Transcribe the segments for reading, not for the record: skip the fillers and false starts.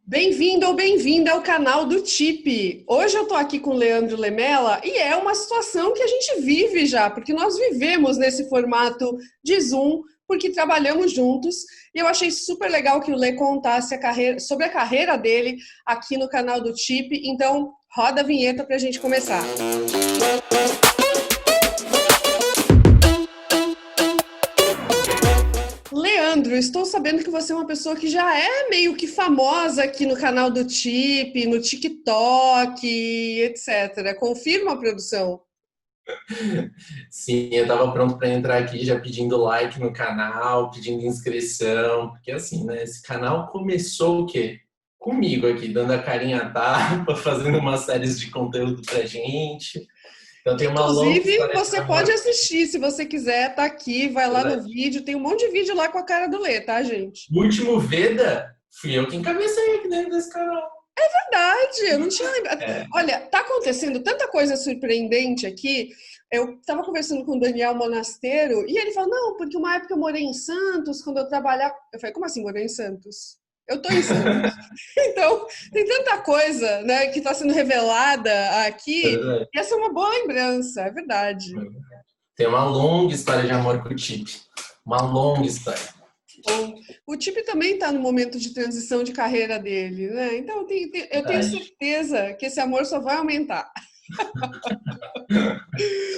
Bem-vindo ou bem-vinda ao canal do TIP. Hoje eu tô aqui com o Leandro Lemela e é uma situação que a gente vive já, porque nós vivemos nesse formato de Zoom, porque trabalhamos juntos, e eu achei super legal que o Lê contasse sobre a carreira dele aqui no canal do TIP. Então, roda a vinheta para a gente começar. Leandro, estou sabendo que você é uma pessoa que já é meio que famosa aqui no canal do TIP, no TikTok, etc. Confirma a produção? Sim, eu estava pronto para entrar aqui já pedindo like no canal, pedindo inscrição, porque assim, né? Esse canal começou o quê? Comigo aqui, dando a carinha a tapa, fazendo umas séries de conteúdo pra gente. Então tem uma longa Inclusive, história de você pode amor. assistir, se você quiser, tá aqui, vai lá no vídeo, tem um monte de vídeo lá com a cara do Lê, tá, gente? O último Veda, fui eu que encabecei aqui dentro desse canal. Verdade, eu não tinha lembrado. É, Olha, tá acontecendo tanta coisa surpreendente aqui. Eu estava conversando com o Daniel Monasteiro e ele falou: não, porque uma época eu morei em Santos, quando eu trabalhava. Eu falei: como assim morei em Santos? Eu tô em Santos. Então, tem tanta coisa, né, que está sendo revelada é aqui. verdade. E essa é uma boa lembrança, é verdade. Tem uma longa história de amor com o Tip. Uma longa história. Bom, o Tipe também está no momento de transição de carreira dele, né? Então, eu tenho Verdade. certeza que esse amor só vai aumentar.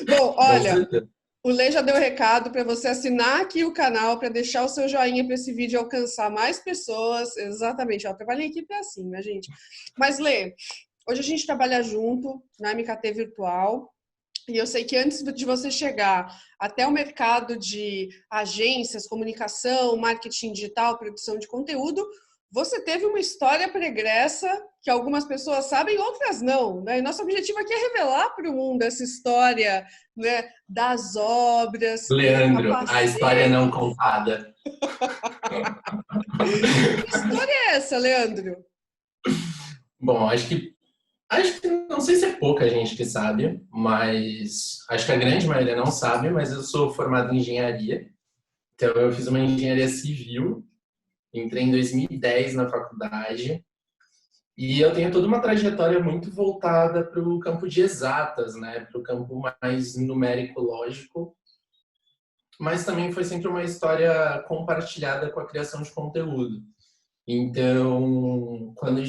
Bom, Com olha, certeza. o Lê já deu o recado para você assinar aqui o canal, para deixar o seu joinha para esse vídeo alcançar mais pessoas. Exatamente, ó, trabalho em equipe é assim, né, gente? Mas, Lê, hoje a gente trabalha junto na MKT Virtual. E eu sei que antes de você chegar até o mercado de agências, comunicação, marketing digital, produção de conteúdo, você teve uma história pregressa que algumas pessoas sabem, outras não, né? E nosso objetivo aqui é revelar para o mundo essa história, né, das obras, dos Leandro, a história não capacetes. contada. Que história é essa, Leandro? Bom, acho que não sei se é pouca gente que sabe, mas acho que a grande maioria não sabe, mas eu sou formado em engenharia. Então eu fiz uma engenharia civil, entrei em 2010 na faculdade e eu tenho toda uma trajetória muito voltada para o campo de exatas, né, para o campo mais numérico lógico, mas também foi sempre uma história compartilhada com a criação de conteúdo. Então, quando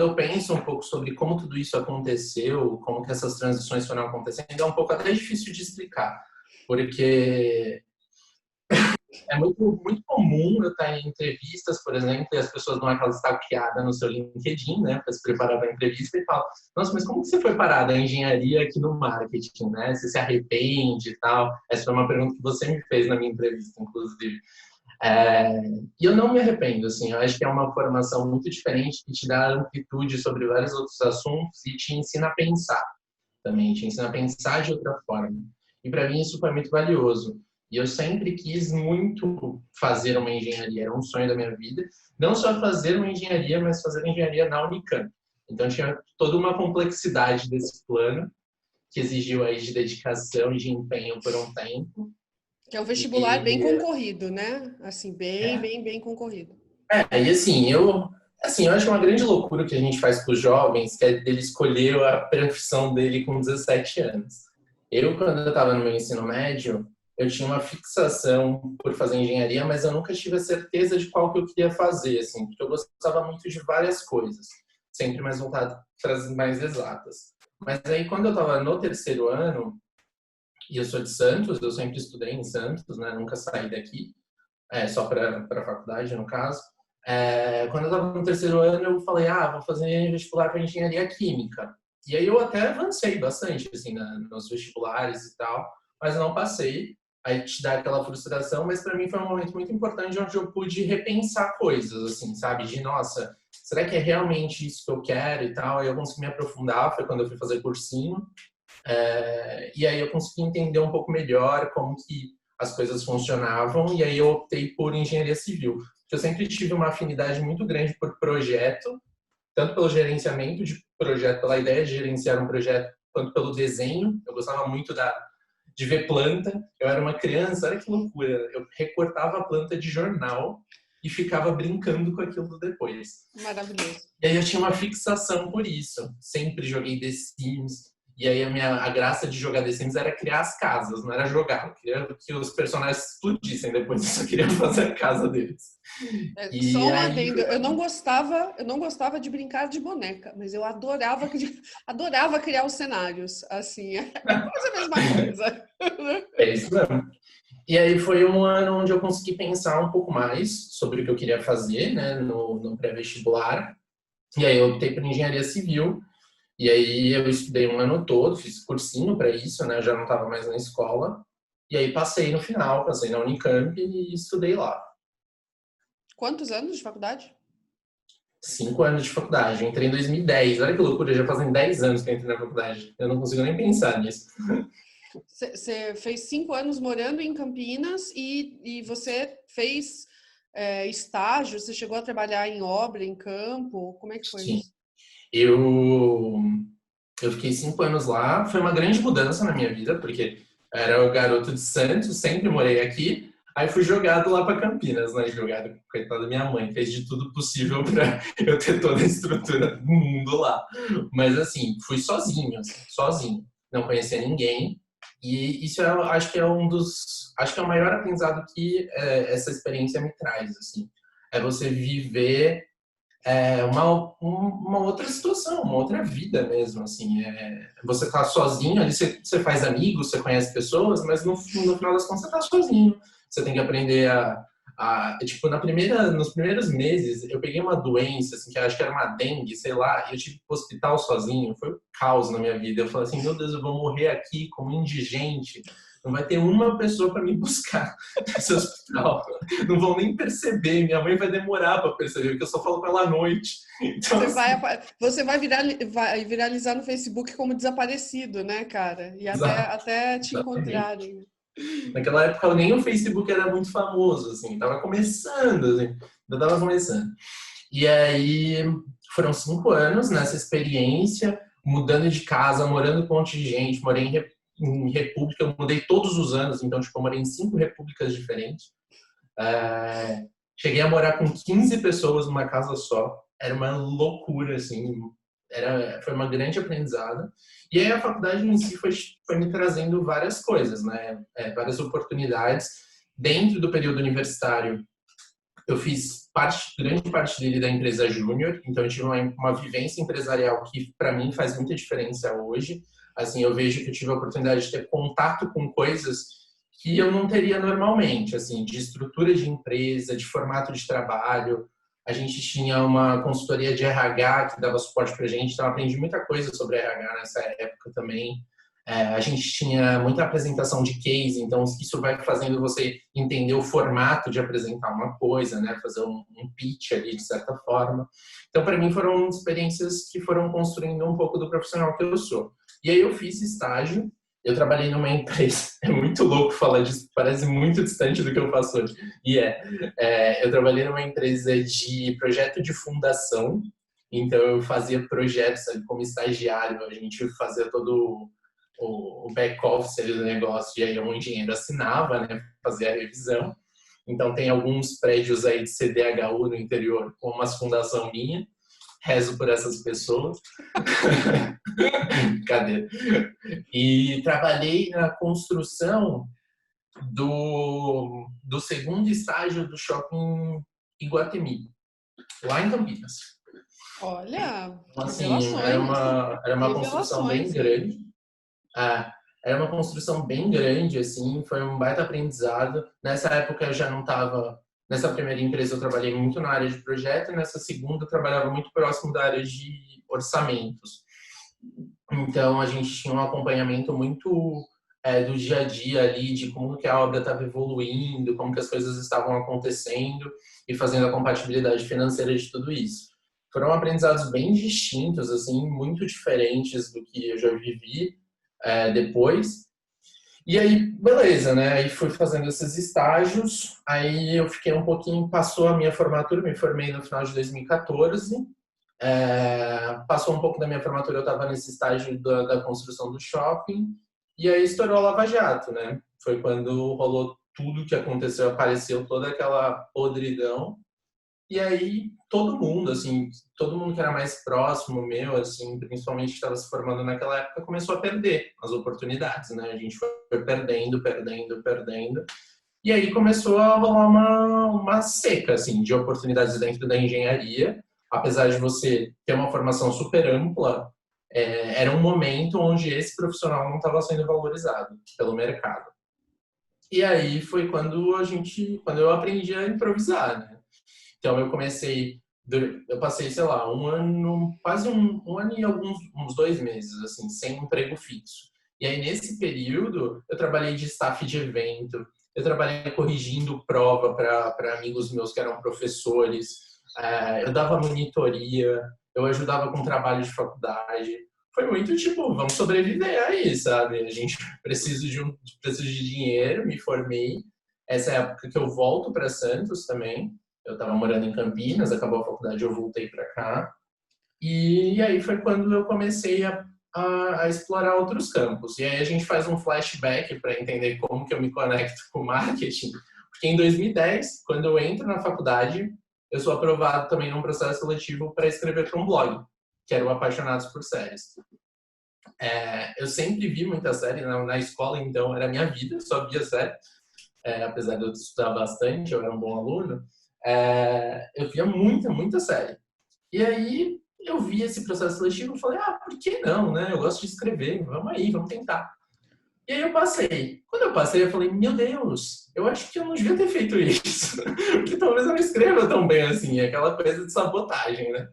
eu penso um pouco sobre como tudo isso aconteceu, como que essas transições foram acontecendo, é um pouco até difícil de explicar, porque é muito comum eu estar em entrevistas, por exemplo, e as pessoas dão aquela stalkeada no seu LinkedIn, né, para se preparar para a entrevista e falam: nossa, mas como que você foi parar da engenharia aqui no marketing, né? Você se arrepende e tal? Essa foi uma pergunta que você me fez na minha entrevista, inclusive. E eu não me arrependo, assim, eu acho que é uma formação muito diferente que te dá amplitude sobre vários outros assuntos e te ensina a pensar também, te ensina a pensar de outra forma. E para mim isso foi muito valioso. E eu sempre quis muito fazer uma engenharia, era um sonho da minha vida. Não só fazer uma engenharia, mas fazer uma engenharia na Unicamp. Então tinha toda uma complexidade desse plano, que exigiu aí de dedicação e de empenho por um tempo. Que é um vestibular bem E concorrido, né? Assim, bem concorrido. e assim, eu acho uma grande loucura que a gente faz com os jovens, que é dele escolher a profissão dele com 17 anos. Eu, quando eu estava no meu ensino médio, eu tinha uma fixação por fazer engenharia, mas eu nunca tive a certeza de qual que eu queria fazer, assim, porque eu gostava muito de várias coisas, sempre mais voltado para as mais exatas. Mas aí, quando eu estava no terceiro ano, e eu sou de Santos, eu sempre estudei em Santos, né, nunca saí daqui, só para a faculdade, no caso. Quando eu estava no terceiro ano, eu falei: vou fazer vestibular para engenharia química. E aí eu até avancei bastante, assim, nos vestibulares e tal, mas eu não passei. Aí te dá aquela frustração, mas para mim foi um momento muito importante onde eu pude repensar coisas, assim, sabe? De, nossa, será que é realmente isso que eu quero e tal? Aí eu consegui me aprofundar, foi quando eu fui fazer cursinho. E aí eu consegui entender um pouco melhor como que as coisas funcionavam, e aí eu optei por engenharia civil. Eu sempre tive uma afinidade muito grande por projeto, tanto pelo gerenciamento de projeto, pela ideia de gerenciar um projeto, quanto pelo desenho. Eu gostava muito de ver planta. Eu era uma criança, olha que loucura. Eu recortava a planta de jornal e ficava brincando com aquilo depois. Maravilhoso. E aí eu tinha uma fixação por isso. Sempre joguei The Sims. E aí a graça de jogar The Sims era criar as casas, não era jogar. Eu queria que os personagens explodissem depois, eu só queria fazer a casa deles. Só E uma aí adenda. Eu não gostava de brincar de boneca, mas eu adorava criar os cenários. Assim, é quase a mesma coisa. é isso mesmo. E aí foi um ano onde eu consegui pensar um pouco mais sobre o que eu queria fazer, né, no pré-vestibular. E aí eu optei por engenharia civil. E aí eu estudei um ano todo, fiz cursinho para isso, né? Já não estava mais na escola. E aí passei no final, passei na Unicamp e estudei lá. Quantos anos de faculdade? 5 anos de faculdade. Eu entrei em 2010. Olha que loucura, já fazem 10 anos que eu entrei na faculdade. Eu não consigo nem pensar nisso. Você fez 5 anos morando em Campinas e você fez estágio? Você chegou a trabalhar em obra, em campo? Como é que foi Sim. isso? Eu fiquei 5 anos lá. Foi uma grande mudança na minha vida, porque era o garoto de Santos, sempre morei aqui. Aí fui jogado lá para Campinas, né? Jogado, coitada da minha mãe, fez de tudo possível para eu ter toda a estrutura do mundo lá. Mas assim, fui sozinho, assim, sozinho. Não conhecia ninguém. E isso eu acho que é acho que é o maior aprendizado que essa experiência me traz, assim. É você viver uma outra situação, uma outra vida mesmo, assim. Você tá sozinho, ali você faz amigos, você conhece pessoas, mas no final das contas você tá sozinho. Você tem que aprender tipo, nos primeiros meses, eu peguei uma doença, assim, que eu acho que era uma dengue, sei lá, e eu tive que ir pro hospital sozinho. Foi um caos na minha vida. Eu falei assim, meu Deus, eu vou morrer aqui como indigente. Não vai ter uma pessoa para me buscar nesse hospital. Não vão nem perceber. Minha mãe vai demorar para perceber, porque eu só falo com ela à noite. Então, Você assim, vai viralizar no Facebook como desaparecido, né, cara? E até te exatamente. encontrarem. Naquela época nem o Facebook era muito famoso, assim, tava começando, assim, ainda tava começando. E aí foram 5 anos nessa experiência, mudando de casa, morando com um monte de gente, morei em república, eu mudei todos os anos, então, tipo, eu morei em 5 repúblicas diferentes. Cheguei a morar com 15 pessoas numa casa só. Era uma loucura, assim. Foi uma grande aprendizado. E aí a faculdade em si foi me trazendo várias coisas, né? Várias oportunidades. Dentro do período universitário, eu fiz grande parte dele da empresa júnior. Então, eu tive uma vivência empresarial que, para mim, faz muita diferença hoje. Assim, eu vejo que eu tive a oportunidade de ter contato com coisas que eu não teria normalmente, assim, de estrutura de empresa, de formato de trabalho. A gente tinha uma consultoria de RH que dava suporte para a gente, então eu aprendi muita coisa sobre RH nessa época também. A gente tinha muita apresentação de case, então isso vai fazendo você entender o formato de apresentar uma coisa, né? Fazer um pitch ali, de certa forma. Então, para mim, foram experiências que foram construindo um pouco do profissional que eu sou. E aí eu fiz estágio. Eu trabalhei numa empresa, é muito louco falar disso, parece muito distante do que eu faço hoje. Eu trabalhei numa empresa de projeto de fundação, então eu fazia projetos, sabe, como estagiário, a gente fazia todo o back-office do negócio, e aí um engenheiro assinava, né, fazia a revisão. Então tem alguns prédios aí de CDHU no interior, com umas fundação minha, rezo por essas pessoas. Cadê? E trabalhei na construção do segundo estágio do shopping Iguatemi, lá em Campinas. Olha, Então, assim, revelações. era uma construção bem Revelações, hein? grande. Era uma construção bem grande, assim, foi um baita aprendizado. Nessa época eu já não estava. Nessa primeira empresa eu trabalhei muito na área de projeto, e nessa segunda eu trabalhava muito próximo da área de orçamentos. Então, a gente tinha um acompanhamento muito do dia a dia ali, de como que a obra estava evoluindo, como que as coisas estavam acontecendo e fazendo a compatibilidade financeira de tudo isso. Foram aprendizados bem distintos, assim, muito diferentes do que eu já vivi depois. E aí, beleza, né? Aí fui fazendo esses estágios, aí eu fiquei um pouquinho, passou a minha formatura, me formei no final de 2014. Passou um pouco da minha formatura, eu estava nesse estágio da construção do shopping, e aí estourou a Lava Jato, né? Foi quando rolou tudo que aconteceu, apareceu toda aquela podridão, E aí, todo mundo que era mais próximo meu, assim, principalmente que estava se formando naquela época, começou a perder as oportunidades, né? A gente foi perdendo, perdendo, perdendo. E aí começou a rolar uma seca, assim, de oportunidades dentro da engenharia. Apesar de você ter uma formação super ampla, era um momento onde esse profissional não estava sendo valorizado pelo mercado. E aí foi quando eu aprendi a improvisar, né? Então eu passei, sei lá, um ano, quase um ano e uns 2 meses, assim, sem emprego fixo. E aí, nesse período, eu trabalhei de staff de evento, eu trabalhei corrigindo prova para amigos meus que eram professores, eu dava monitoria, eu ajudava com trabalho de faculdade. Foi muito tipo, vamos sobreviver aí, sabe? A gente precisa de dinheiro, me formei. Essa é a época que eu volto para Santos também. Eu estava morando em Campinas, acabou a faculdade, eu voltei para cá. E aí foi quando eu comecei a explorar outros campos. E aí a gente faz um flashback para entender como que eu me conecto com o marketing. Porque em 2010, quando eu entro na faculdade, eu sou aprovado também num processo seletivo para escrever para um blog, que era o Apaixonados por Séries. Eu sempre vi muita série na escola, então era a minha vida, só via série. Apesar de eu estudar bastante, eu era um bom aluno, eu via muita série. E aí eu vi esse processo seletivo e falei, por que não, né? Eu gosto de escrever, vamos aí, vamos tentar. E aí eu passei. Quando eu passei, eu falei, meu Deus, eu acho que eu não devia ter feito isso. Porque talvez eu não escreva tão bem assim, aquela coisa de sabotagem, né?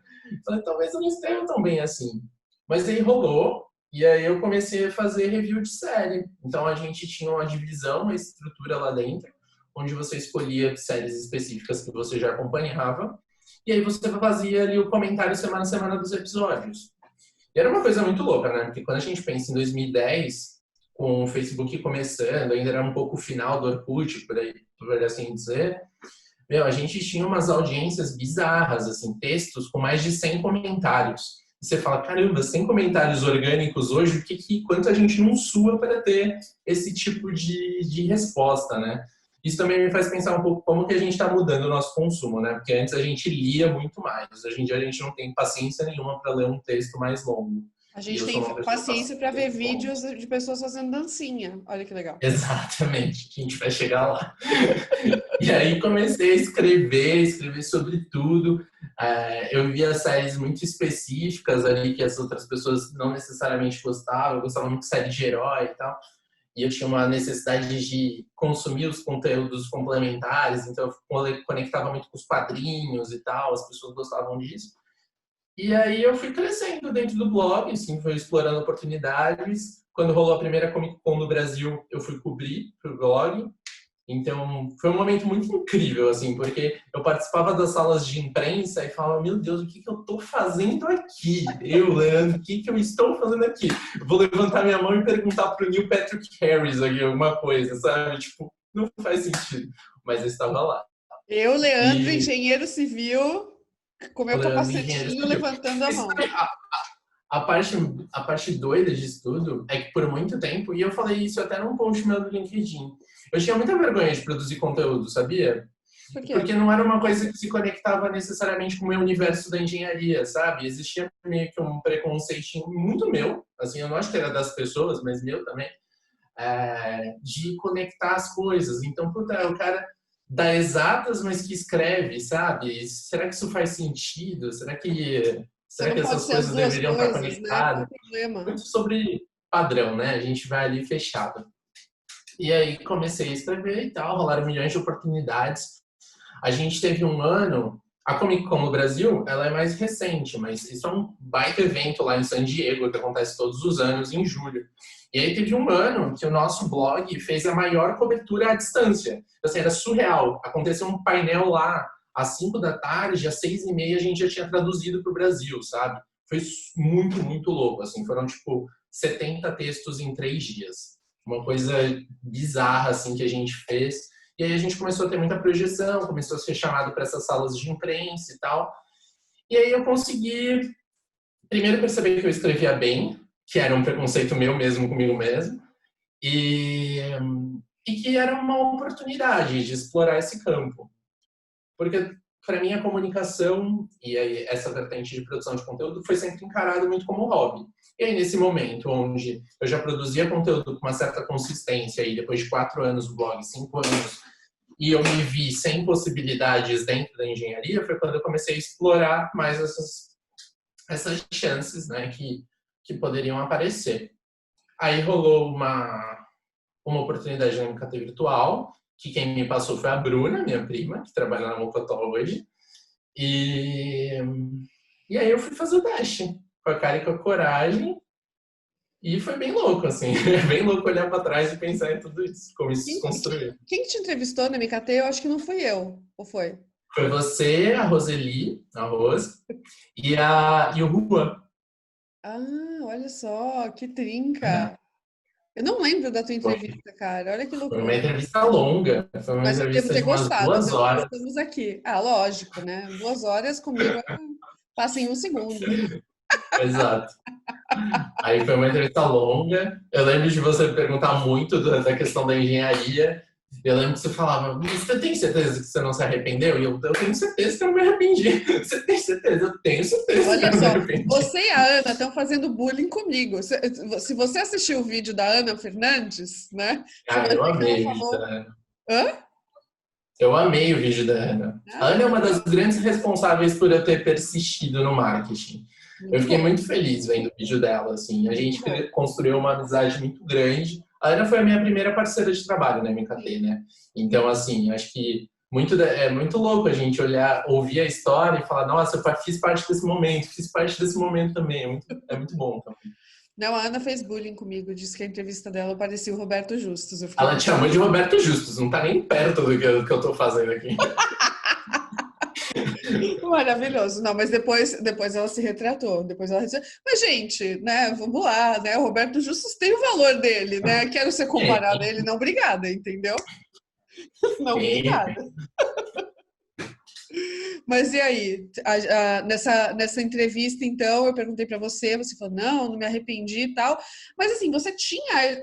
Falei, talvez eu não escreva tão bem assim. Mas aí rolou, e aí eu comecei a fazer review de série. Então a gente tinha uma divisão, uma estrutura lá dentro, onde você escolhia séries específicas que você já acompanhava, e aí você fazia ali o comentário semana a semana dos episódios. E era uma coisa muito louca, né? Porque quando a gente pensa em 2010, com o Facebook começando, ainda era um pouco o final do Orkut, por assim dizer, a gente tinha umas audiências bizarras, assim, textos com mais de 100 comentários. E você fala, caramba, 100 comentários orgânicos hoje, quanto a gente não sua para ter esse tipo de resposta, né? Isso também me faz pensar um pouco como que a gente está mudando o nosso consumo, né? Porque antes a gente lia muito mais. Hoje em dia a gente não tem paciência nenhuma para ler um texto mais longo. A E gente eu tem sou uma pessoa que paciência passa para ver texto longo. vídeos de pessoas fazendo dancinha. Olha que legal. Exatamente, a gente vai chegar lá. E aí comecei a escrever sobre tudo. Eu via séries muito específicas ali que as outras pessoas não necessariamente gostavam. Eu gostava muito de série de herói e tal. E eu tinha uma necessidade de consumir os conteúdos complementares, então eu conectava muito com os quadrinhos e tal, as pessoas gostavam disso. E aí eu fui crescendo dentro do blog, assim, fui explorando oportunidades. Quando rolou a primeira Comic Con no Brasil, eu fui cobrir pro blog. Então, foi um momento muito incrível, assim, porque eu participava das salas de imprensa e falava, meu Deus, o que eu estou fazendo aqui? Eu, Leandro, o que eu estou fazendo aqui? Eu vou levantar minha mão e perguntar para o Neil Patrick Harris aqui alguma coisa, sabe? Tipo, não faz sentido. Mas eu estava lá. Eu, Leandro, E engenheiro civil, com o meu Leandro, engenheiro capacetinho civil. levantando a Mas, mão. sabe, a parte doida disso tudo é que por muito tempo, e eu falei isso até num post meu do LinkedIn, eu tinha muita vergonha de produzir conteúdo, sabia? Por quê? Porque não era uma coisa que se conectava necessariamente com o meu universo da engenharia, sabe? Existia meio que um preconceito muito meu, assim, eu não acho que era das pessoas, mas meu também, de conectar as coisas. Então, puta, é o cara dá exatas, mas que escreve, sabe? Será que isso faz sentido? Você Será não que pode essas ser as coisas duas deveriam estar coisas, né? Qual o conectadas? problema? Muito sobre padrão, né? A gente vai ali fechado. E aí comecei a escrever e tal, rolaram milhões de oportunidades. A gente teve um ano, a Comic Con no Brasil, ela é mais recente, mas isso é um baita evento lá em San Diego, que acontece todos os anos, em julho. E aí teve um ano que o nosso blog fez a maior cobertura à distância. Assim, era surreal. Aconteceu um painel lá às 5 da tarde, às 6h30 a gente já tinha traduzido para o Brasil, sabe? Foi muito louco, assim. Foram, tipo, 70 textos em 3 dias. Uma coisa bizarra, assim, que a gente fez. E aí a gente começou a ter muita projeção, começou a ser chamado para essas salas de imprensa e tal. E aí eu consegui, primeiro, perceber que eu escrevia bem, que era um preconceito meu mesmo comigo mesmo, e, e que era uma oportunidade de explorar esse campo. Porque para mim, a comunicação e aí, essa vertente de produção de conteúdo foi sempre encarada muito como hobby. E aí, nesse momento, onde eu já produzia conteúdo com uma certa consistência, e depois de 4 anos no blog, 5 anos, e eu me vi sem possibilidades dentro da engenharia, foi quando eu comecei a explorar mais essas chances, né, que poderiam aparecer. Aí rolou uma oportunidade na MKT Virtual, que quem me passou foi a Bruna, minha prima, que trabalha na Mocotó hoje. E aí eu fui fazer o teste, com a cara e com a coragem, e foi bem louco, assim. É bem louco olhar para trás e pensar em tudo isso, como isso se construiu. Quem te entrevistou na MKT? Eu acho que não fui eu, ou foi? Foi você, a Roseli, a Rose, e o Juan. Ah, olha só, que trinca. Eu não lembro da tua entrevista, cara. Olha que Foi uma loucura. entrevista longa, foi uma Mas eu devo entrevista ter de umas gostado, 2 tanto que horas. estamos aqui. Ah, lógico, né? 2 horas comigo passa em um segundo. Exato. Aí foi uma entrevista longa. Eu lembro de você perguntar muito da questão da engenharia. Eu lembro que você falava, você tem certeza que você não se arrependeu? E eu tenho certeza que eu não me arrependi. Você tem certeza? Eu tenho certeza que Olha eu não me só, arrependi. você e a Ana estão fazendo bullying comigo. Se você assistiu o vídeo da Ana Fernandes, né? Você Ah, vai eu ver que ela amei o vídeo da falou. Ana. Hã? Eu amei o vídeo da Ana. A Ah, Ana é uma das grandes responsáveis por eu ter persistido no marketing. Eu muito fiquei bom. muito feliz vendo o vídeo dela, assim. A gente Muito bom. construiu uma amizade muito grande. A Ana foi a minha primeira parceira de trabalho na MKT, né? Então, assim, acho que é muito louco a gente olhar, ouvir a história e falar, nossa, eu fiz parte desse momento também. É muito bom também. Não, a Ana fez bullying comigo, disse que a entrevista dela parecia o Roberto Justus. Eu fiquei Ela com te chamou de Roberto Justus, não tá nem perto do que eu tô fazendo aqui. maravilhoso. Não, mas depois ela se retratou. Mas, gente, né? Vamos lá, né? O Roberto Justus tem o valor dele, né? Quero ser comparado a ele, não obrigada, entendeu? Não obrigada. Mas e aí? Nessa entrevista, então, eu perguntei para você, você falou, não me arrependi e tal. Mas assim, você tinha.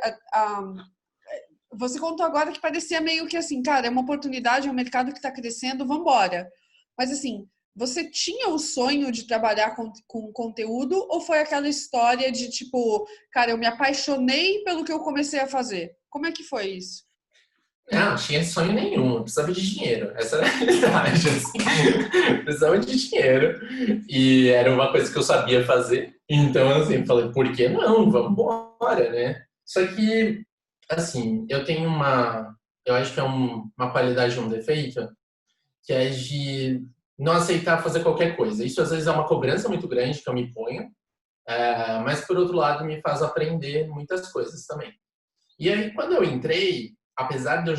Você contou agora que parecia meio que assim, cara, é uma oportunidade, é um mercado que está crescendo, vamos embora. Mas assim, você tinha o sonho de trabalhar com conteúdo ou foi aquela história de tipo, cara, eu me apaixonei pelo que eu comecei a fazer? Como é que foi isso? Não tinha sonho nenhum, eu precisava de dinheiro. Essa era a realidade, assim. Precisava de dinheiro. E era uma coisa que eu sabia fazer. Então, assim, falei, por que não? Vamos embora, né? Só que, assim, eu tenho eu acho que é uma qualidade e um defeito, que é de não aceitar fazer qualquer coisa. Isso, às vezes, é uma cobrança muito grande que eu me ponho, mas, por outro lado, me faz aprender muitas coisas também. E aí, quando eu entrei, apesar de eu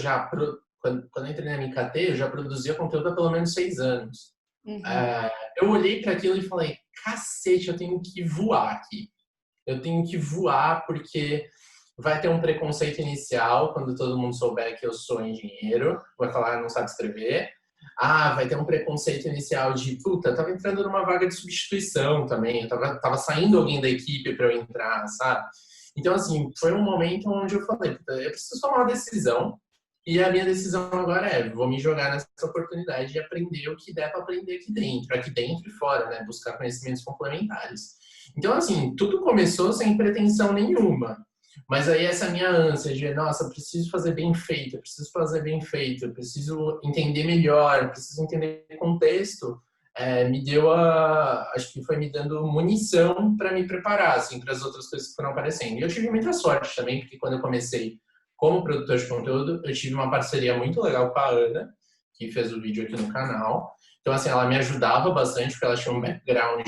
quando eu entrei na MKT, eu já produzia conteúdo há pelo menos 6 anos. Uhum. Eu olhei para aquilo e falei, cacete, eu tenho que voar aqui. Eu tenho que voar porque vai ter um preconceito inicial quando todo mundo souber que eu sou engenheiro, vai falar, não sabe escrever. Vai ter um preconceito inicial de, puta, eu tava entrando numa vaga de substituição também, eu tava saindo alguém da equipe para eu entrar, sabe? Então, assim, foi um momento onde eu falei, eu preciso tomar uma decisão, e a minha decisão agora vou me jogar nessa oportunidade e aprender o que der para aprender aqui dentro e fora, né? Buscar conhecimentos complementares. Então, assim, tudo começou sem pretensão nenhuma. Mas aí essa minha ânsia de, nossa, preciso fazer bem feito, preciso fazer bem feito, preciso entender melhor, preciso entender contexto, acho que foi me dando munição para me preparar, assim, para as outras coisas que foram aparecendo. E eu tive muita sorte também, porque quando eu comecei como produtor de conteúdo, eu tive uma parceria muito legal com a Ana, que fez o vídeo aqui no canal. Então, assim, ela me ajudava bastante, porque ela tinha um background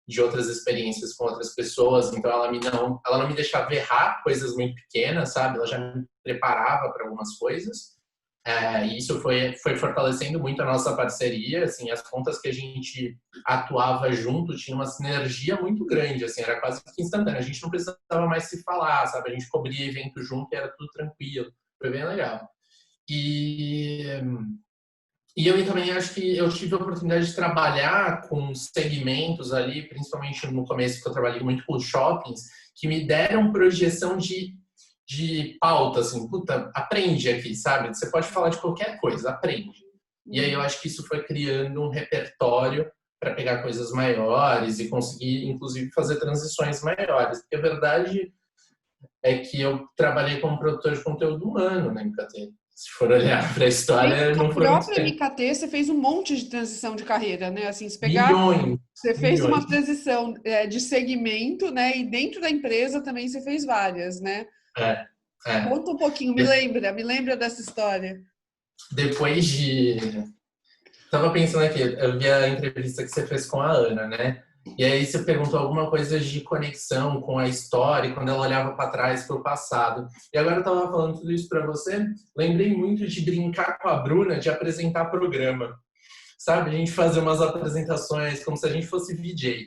de outras experiências com outras pessoas, então ela não me deixava errar coisas muito pequenas, sabe? Ela já me preparava para algumas coisas. E isso foi fortalecendo muito a nossa parceria, assim, as contas que a gente atuava junto tinha uma sinergia muito grande, assim, era quase que instantâneo, a gente não precisava mais se falar, sabe? A gente cobria evento junto e era tudo tranquilo, foi bem legal. E eu também acho que eu tive a oportunidade de trabalhar com segmentos ali, principalmente no começo que eu trabalhei muito com shoppings, que me deram projeção de pauta, assim, puta, aprende aqui, sabe? Você pode falar de qualquer coisa, aprende. E aí eu acho que isso foi criando um repertório para pegar coisas maiores e conseguir, inclusive, fazer transições maiores. Porque a verdade é que eu trabalhei como produtor de conteúdo humano na MKT. Se for olhar para a história, Dentro da não foi muito própria tempo. MKT, você fez um monte de transição de carreira, né? Assim, se pegar, Milhões, você fez milhões. uma transição de segmento, né? E dentro da empresa também você fez várias, né? É, é. Conta um pouquinho, me lembra dessa história. Depois de Tava pensando aqui, eu vi a entrevista que você fez com a Ana, né? E aí você perguntou alguma coisa de conexão com a história, quando ela olhava para trás, para o passado. E agora eu tava falando tudo isso para você, lembrei muito de brincar com a Bruna, de apresentar programa. Sabe? A gente fazer umas apresentações como se a gente fosse VJ.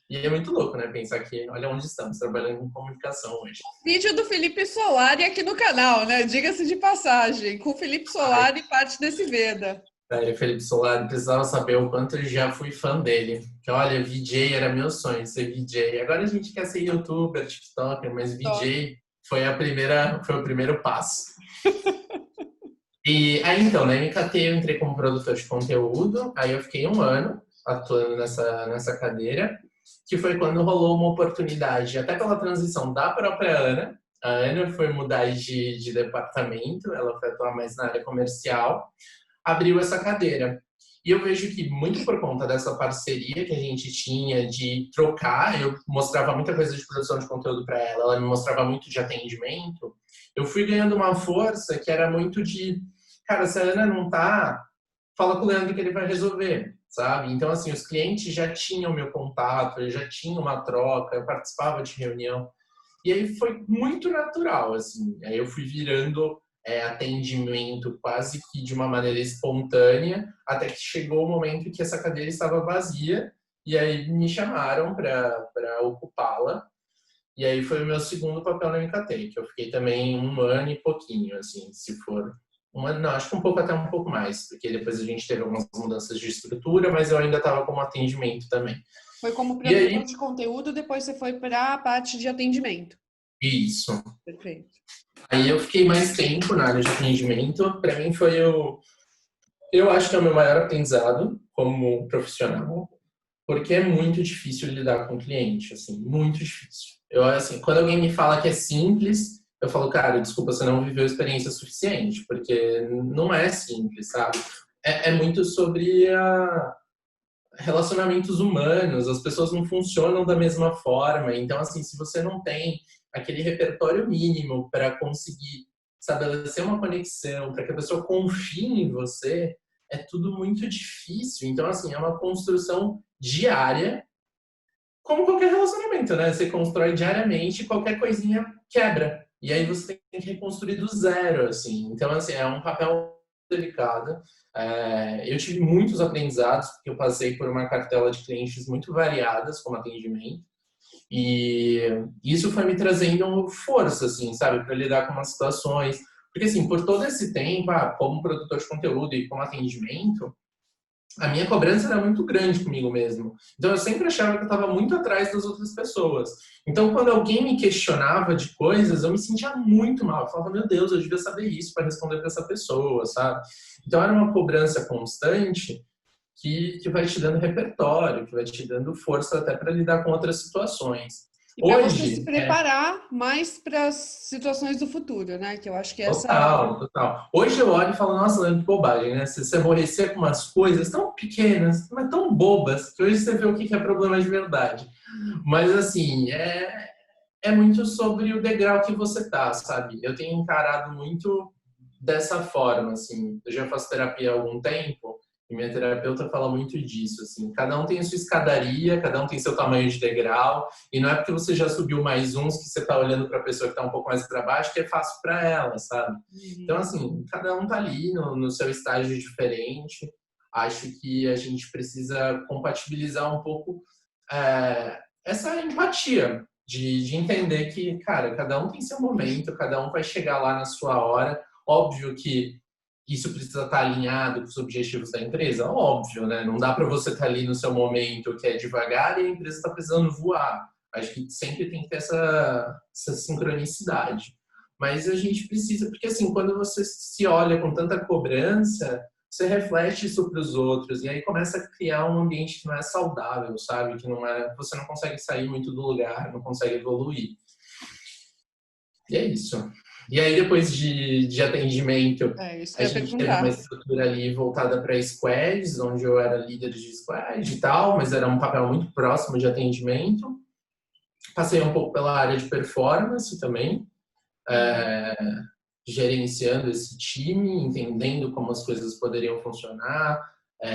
E é muito louco, né? Pensar que, olha onde estamos, trabalhando com comunicação hoje. Vídeo do Felipe Solari aqui no canal, né? Diga-se de passagem, com o Felipe Ai, Solari parte desse Veda. velho, Felipe Solari, precisava saber o quanto eu já fui fã dele. Que olha, VJ era meu sonho, ser VJ. Agora a gente quer ser youtuber, TikToker, mas VJ foi o primeiro passo. E aí então, na MKT eu entrei como produtor de conteúdo, aí eu fiquei um ano atuando nessa cadeira, que foi quando rolou uma oportunidade, até pela transição da própria Ana. A Ana foi mudar de departamento, ela foi atuar mais na área comercial, abriu essa cadeira. E eu vejo que, muito por conta dessa parceria que a gente tinha de trocar, eu mostrava muita coisa de produção de conteúdo para ela, ela me mostrava muito de atendimento, eu fui ganhando uma força que era muito de, cara, se a Ana não tá, fala com o Leandro que ele vai resolver, sabe? Então, assim, os clientes já tinham meu contato, eu já tinha uma troca, eu participava de reunião. E aí foi muito natural, assim. Aí eu fui virando atendimento quase que de uma maneira espontânea, até que chegou o momento que essa cadeira estava vazia, e aí me chamaram para ocupá-la. E aí foi o meu segundo papel na MKT, que eu fiquei também um ano e pouquinho, assim, se for. Um ano, não, acho que até um pouco mais, porque depois a gente teve algumas mudanças de estrutura, mas eu ainda estava como atendimento também. Foi como E produtor aí, de conteúdo, depois você foi para a parte de atendimento. isso. Perfeito. Aí eu fiquei mais tempo na área de atendimento. Para mim foi eu acho que é o meu maior aprendizado como profissional, porque é muito difícil lidar com o cliente, assim, muito difícil. Eu, assim, quando alguém me fala que é simples, eu falo, cara, desculpa, você não viveu experiência suficiente, porque não é simples, sabe? É muito sobre relacionamentos humanos, as pessoas não funcionam da mesma forma. Então, assim, se você não tem aquele repertório mínimo para conseguir estabelecer uma conexão, para que a pessoa confie em você, é tudo muito difícil. Então, assim, é uma construção diária, como qualquer relacionamento, né? Você constrói diariamente, qualquer coisinha quebra. E aí você tem que reconstruir do zero, assim. Então, assim, é um papel delicado. Eu tive muitos aprendizados, porque eu passei por uma cartela de clientes muito variadas como atendimento. E isso foi me trazendo força, assim, sabe, para lidar com umas situações. Porque, assim, por todo esse tempo, como produtor de conteúdo e como atendimento, a minha cobrança era muito grande comigo mesmo. Então eu sempre achava que eu estava muito atrás das outras pessoas. Então quando alguém me questionava de coisas, eu me sentia muito mal. Eu falava, meu Deus, eu devia saber isso para responder para essa pessoa, sabe? Então era uma cobrança constante que vai te dando repertório, que vai te dando força até para lidar com outras situações. E para você se Hoje, preparar mais para as situações do futuro, né? Que eu acho que essa total, total. Hoje eu olho e falo, nossa, Leandro, que bobagem, né? Você se aborrecer com umas coisas tão pequenas, mas tão bobas, que hoje você vê o que é problema de verdade. Mas, assim, é muito sobre o degrau que você tá, sabe? Eu tenho encarado muito dessa forma, assim. Eu já faço terapia há algum tempo e minha terapeuta fala muito disso, assim. Cada um tem a sua escadaria, cada um tem seu tamanho de degrau e não é porque você já subiu mais uns que você tá olhando para a pessoa que tá um pouco mais para baixo que é fácil para ela, sabe? Então, assim, cada um tá ali no seu estágio diferente. Acho que a gente precisa compatibilizar um pouco essa empatia de entender que, cara, cada um tem seu momento, cada um vai chegar lá na sua hora. Óbvio que isso precisa estar alinhado com os objetivos da empresa, óbvio, né? Não dá para você estar ali no seu momento que é devagar e a empresa está precisando voar. Acho que sempre tem que ter essa sincronicidade. Mas a gente precisa, porque assim, quando você se olha com tanta cobrança, você reflete isso para os outros e aí começa a criar um ambiente que não é saudável, sabe? Que não é, você não consegue sair muito do lugar, não consegue evoluir. E é isso. E aí, depois de atendimento, isso que a eu ia gente teve uma perguntar. estrutura ali voltada para squads, onde eu era líder de squad e tal, mas era um papel muito próximo de atendimento. Passei um pouco pela área de performance também, gerenciando esse time, entendendo como as coisas poderiam funcionar,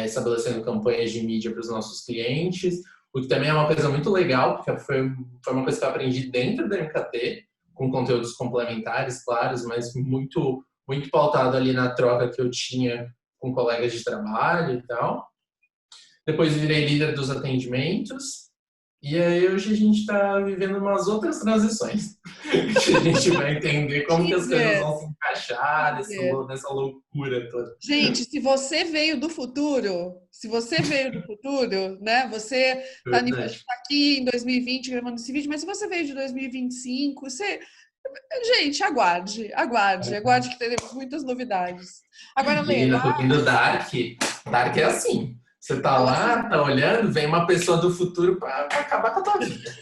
estabelecendo campanhas de mídia para os nossos clientes, o que também é uma coisa muito legal, porque foi uma coisa que eu aprendi dentro da MKT, com conteúdos complementares, claros, mas muito, muito pautado ali na troca que eu tinha com colegas de trabalho e tal. Depois virei líder dos atendimentos, e aí hoje a gente está vivendo umas outras transições, que a gente vai entender como que as coisas vão se encaixar nessa loucura toda. Gente, se você veio do futuro, né? Você está aqui em 2020 gravando esse vídeo, mas se você veio de 2025, gente, aguarde que teremos muitas novidades. Agora, Lê, Menina, tô vindo Dark. Dark é assim. Você tá lá, tá olhando, vem uma pessoa do futuro para acabar com a tua vida.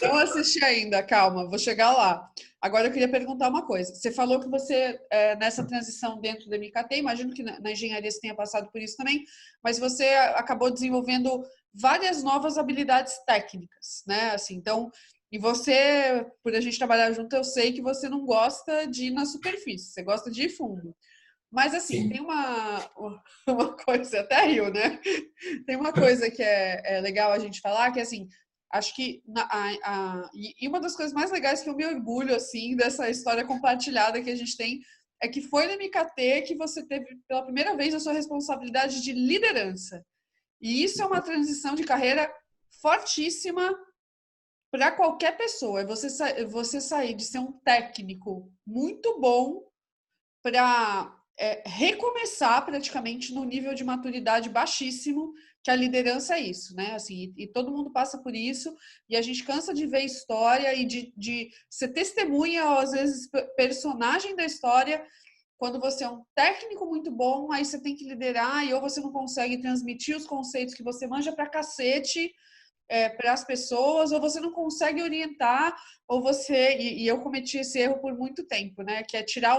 Não assisti ainda, calma, vou chegar lá. Agora eu queria perguntar uma coisa. Você falou que você, nessa transição dentro da MKT, imagino que na engenharia você tenha passado por isso também, mas você acabou desenvolvendo várias novas habilidades técnicas, né? Assim, então, e você, por a gente trabalhar junto, eu sei que você não gosta de ir na superfície, você gosta de ir fundo. Mas, assim, Sim. tem uma coisa, até rio, né? Tem uma coisa que é legal a gente falar, que, assim, acho que e uma das coisas mais legais que eu me orgulho, assim, dessa história compartilhada que a gente tem, é que foi na MKT que você teve, pela primeira vez, a sua responsabilidade de liderança. E isso é uma transição de carreira fortíssima para qualquer pessoa. É você sair de ser um técnico muito bom para recomeçar praticamente no nível de maturidade baixíssimo, que a liderança é isso, né? Assim, e todo mundo passa por isso, e a gente cansa de ver história e de ser testemunha, às vezes, personagem da história, quando você é um técnico muito bom, aí você tem que liderar, e ou você não consegue transmitir os conceitos que você manja pra cacete, para as pessoas, ou você não consegue orientar, ou você... E eu cometi esse erro por muito tempo, né? Que é tirar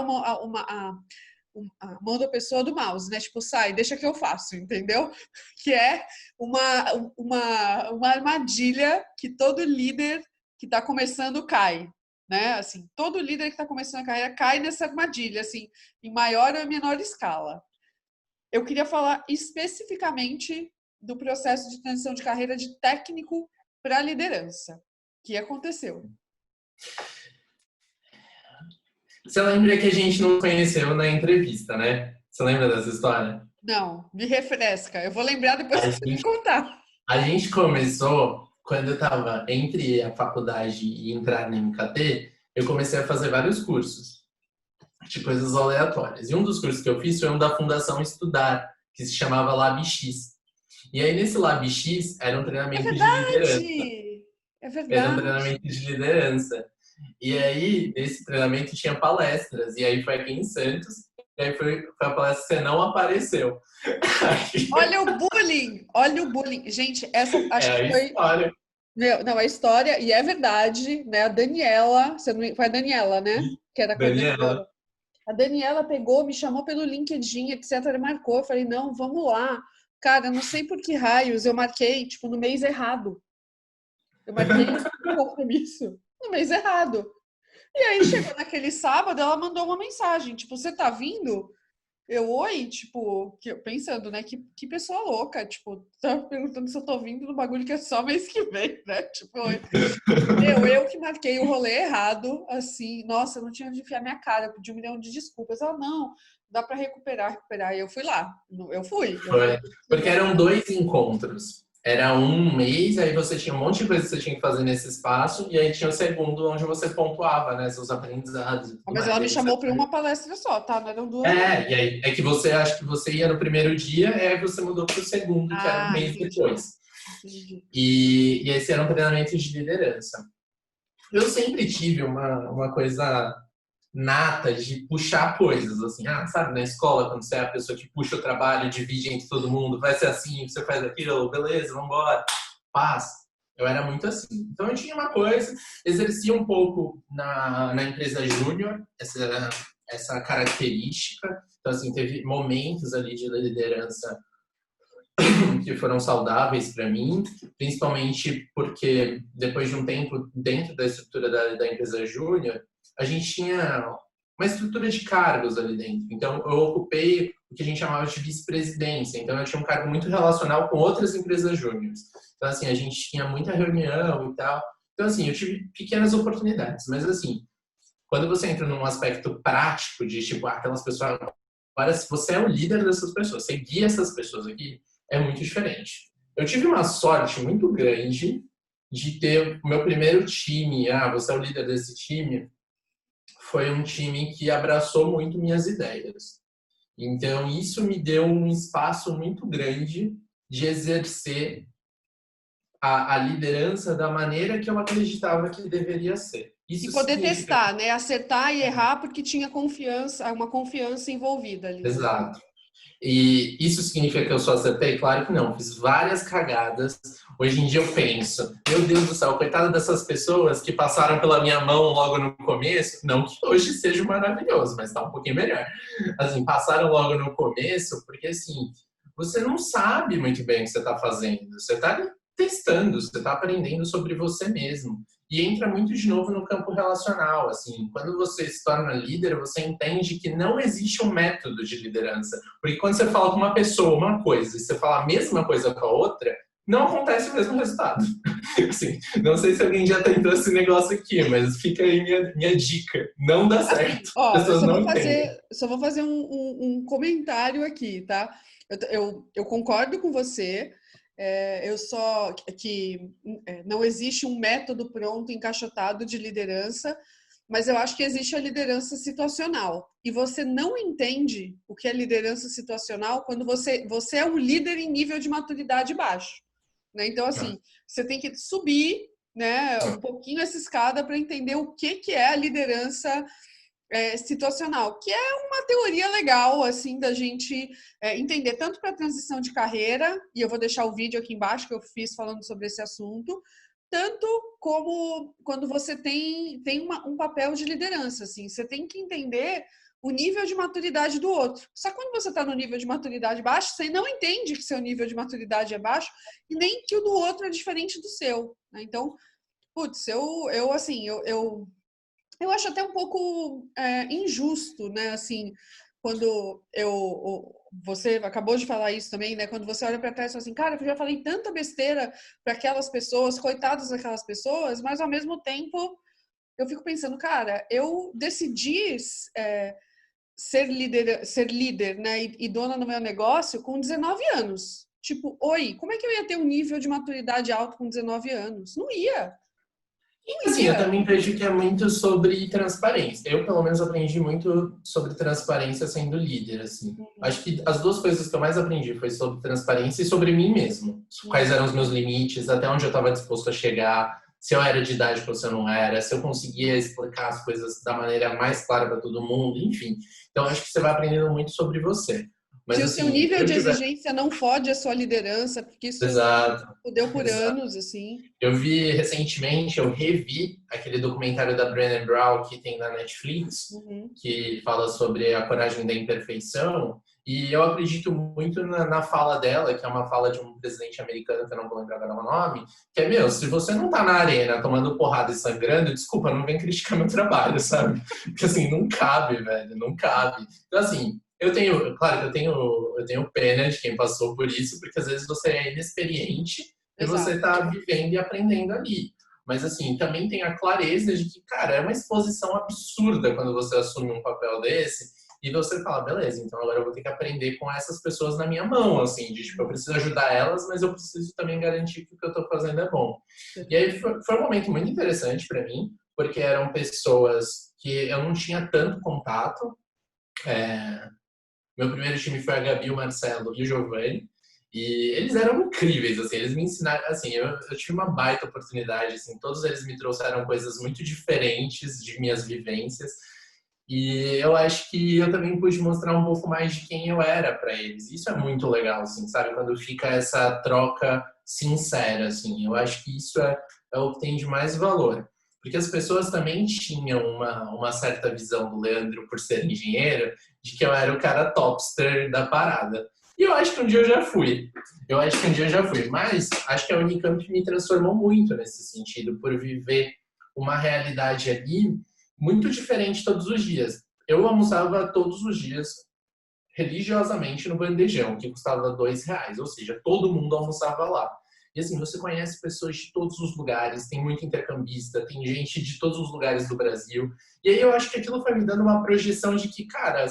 a mão da pessoa do mouse, né? Tipo, sai, deixa que eu faço, entendeu? Que é uma armadilha que todo líder que está começando cai, né? Assim, todo líder que está começando a carreira cai nessa armadilha, assim, em maior ou menor escala. Eu queria falar especificamente do processo de transição de carreira de técnico para liderança, que aconteceu. Você lembra que a gente não conheceu na entrevista, né? Você lembra dessa história? Não, me refresca. Eu vou lembrar depois que você me contar. A gente começou, quando eu estava entre a faculdade e entrar na MKT, eu comecei a fazer vários cursos de coisas aleatórias. E um dos cursos que eu fiz foi um da Fundação Estudar, que se chamava LabX. E aí, nesse LabX, era um treinamento de liderança. É verdade. Era um treinamento de liderança. E aí, nesse treinamento tinha palestras. E aí foi aqui em Santos. E aí foi a palestra que você não apareceu. Olha o bullying! Olha o bullying. Gente, essa acho que foi... História. Não, a história, e é verdade, né? A Daniela, foi a Daniela, né? Que era a coordenadora. A Daniela pegou, me chamou pelo LinkedIn, etc. Marcou. Eu falei, não, vamos lá. Cara, não sei por que raios eu marquei, tipo, no mês errado. Eu marquei um compromisso no mês errado. E aí, chegou naquele sábado, ela mandou uma mensagem, tipo, você tá vindo? Eu, oi, tipo, pensando, né, que pessoa louca, tipo, tá perguntando se eu tô vindo no bagulho que é só mês que vem, né? Tipo, eu que marquei o rolê errado, assim, nossa, eu não tinha onde enfiar minha cara, eu pedi 1 milhão de desculpas. Ela, não, dá pra recuperar. E eu fui lá, eu fui. Foi. Porque eram 2 encontros. Era um mês, aí você tinha um monte de coisa que você tinha que fazer nesse espaço, e aí tinha o segundo, onde você pontuava, né, seus aprendizados. E tudo Mas mais. ela me Aí chamou para uma palestra só, tá? Não eram duas. e aí é que você acha que você ia no primeiro dia, e aí você mudou para o segundo, que era um mês depois. Entendi. E esse era um treinamento de liderança. Eu sempre tive uma coisa nata de puxar coisas, assim, sabe, na escola, quando você é a pessoa que puxa o trabalho, divide entre todo mundo, vai ser assim, você faz aquilo, beleza, vambora, paz. Eu era muito assim. Então eu tinha uma coisa, exercia um pouco na empresa júnior, essa característica. Então, assim, teve momentos ali de liderança que foram saudáveis para mim, principalmente porque depois de um tempo dentro da estrutura da empresa júnior, a gente tinha uma estrutura de cargos ali dentro. Então, eu ocupei o que a gente chamava de vice-presidência. Então, eu tinha um cargo muito relacional com outras empresas júniores. Então, assim, a gente tinha muita reunião e tal. Então, assim, eu tive pequenas oportunidades. Mas, assim, quando você entra num aspecto prático de, tipo, aquelas pessoas... Agora, se você é o líder dessas pessoas, você guia essas pessoas aqui, é muito diferente. Eu tive uma sorte muito grande de ter o meu primeiro time. Você é o líder desse time. Foi um time que abraçou muito minhas ideias. Então, isso me deu um espaço muito grande de exercer a liderança da maneira que eu acreditava que deveria ser. E Isso poder significa... testar, né? Acertar e errar porque tinha confiança, uma confiança envolvida ali. Exato. E isso significa que eu só acertei? Claro que não. Fiz várias cagadas. Hoje em dia eu penso, meu Deus do céu, coitada dessas pessoas que passaram pela minha mão logo no começo. Não que hoje seja maravilhoso, mas tá um pouquinho melhor. Assim, passaram logo no começo, porque assim, você não sabe muito bem o que você está fazendo. Você está testando, você está aprendendo sobre você mesmo. E entra muito de novo no campo relacional, assim, quando você se torna líder, você entende que não existe um método de liderança, porque quando você fala com uma pessoa uma coisa e você fala a mesma coisa com a outra, não acontece o mesmo resultado. Assim, não sei se alguém já tentou esse negócio aqui, mas fica aí minha dica, não dá certo. Assim, ó, As pessoas não entendem. só vou fazer um comentário aqui, tá? Eu concordo com você. Eu só que não existe um método pronto, encaixotado de liderança, mas eu acho que existe a liderança situacional. E você não entende o que é liderança situacional quando você é um líder em nível de maturidade baixo, né? Então, assim, você tem que subir, né, um pouquinho essa escada para entender o que é a liderança situacional, que é uma teoria legal, assim, da gente entender tanto para a transição de carreira, e eu vou deixar o vídeo aqui embaixo que eu fiz falando sobre esse assunto, tanto como quando você tem um papel de liderança, assim, você tem que entender o nível de maturidade do outro. Só que quando você está no nível de maturidade baixo, você não entende que seu nível de maturidade é baixo e nem que o do outro é diferente do seu, né? Então, putz, eu acho até um pouco injusto, né? Assim, quando você acabou de falar isso também, né? Quando você olha para trás e fala assim, cara, eu já falei tanta besteira para aquelas pessoas, coitadas daquelas pessoas, mas ao mesmo tempo eu fico pensando, cara, eu decidi ser líder, né? E dona do meu negócio com 19 anos. Tipo, oi, como é que eu ia ter um nível de maturidade alto com 19 anos? Não ia. Assim, eu também vejo que é muito sobre transparência. Eu, pelo menos, aprendi muito sobre transparência sendo líder, assim. Acho que as duas coisas que eu mais aprendi foi sobre transparência e sobre mim mesmo. Quais eram os meus limites, até onde eu estava disposto a chegar, se eu era didático ou se eu não era, se eu conseguia explicar as coisas da maneira mais clara para todo mundo, enfim. Então, acho que você vai aprendendo muito sobre você. Mas, Se o assim, seu nível de exigência não fode a sua liderança, porque isso Exato. deu por Exato. anos, assim. Eu vi recentemente, eu revi aquele documentário da Brené Brown que tem na Netflix, que fala sobre a coragem da imperfeição, e eu acredito muito na fala dela, que é uma fala de um presidente americano, que eu não vou lembrar agora o nome, que é, meu, se você não tá na arena tomando porrada e sangrando, desculpa, não vem criticar meu trabalho, sabe? Porque assim, não cabe, velho, não cabe. Então assim, claro que eu tenho pena de quem passou por isso, porque às vezes você é inexperiente e você está vivendo e aprendendo ali. Mas, assim, também tem a clareza de que, cara, é uma exposição absurda quando você assume um papel desse e você fala, beleza, então agora eu vou ter que aprender com essas pessoas na minha mão, assim, de, tipo, eu preciso ajudar elas, mas eu preciso também garantir que o que eu estou fazendo é bom. E aí foi um momento muito interessante para mim, porque eram pessoas que eu não tinha tanto contato. Meu primeiro time foi a Gabi, o Marcelo e o Giovanni. E eles eram incríveis, assim, eles me ensinaram, assim, eu tive uma baita oportunidade, assim, todos eles me trouxeram coisas muito diferentes de minhas vivências. E eu acho que eu também pude mostrar um pouco mais de quem eu era para eles. Isso é muito legal, assim, sabe? Quando fica essa troca sincera, assim. Eu acho que isso é o que tem de mais valor. Porque as pessoas também tinham uma certa visão do Leandro, por ser engenheiro, de que eu era o cara topster da parada. E eu acho que um dia eu já fui. Eu acho que um dia eu já fui. Mas acho que a Unicamp me transformou muito nesse sentido, por viver uma realidade ali muito diferente todos os dias. Eu almoçava todos os dias, religiosamente, no bandejão, que custava R$ 2, ou seja, todo mundo almoçava lá. E assim, você conhece pessoas de todos os lugares, tem muito intercambista, tem gente de todos os lugares do Brasil. E aí eu acho que aquilo foi me dando uma projeção de que, cara,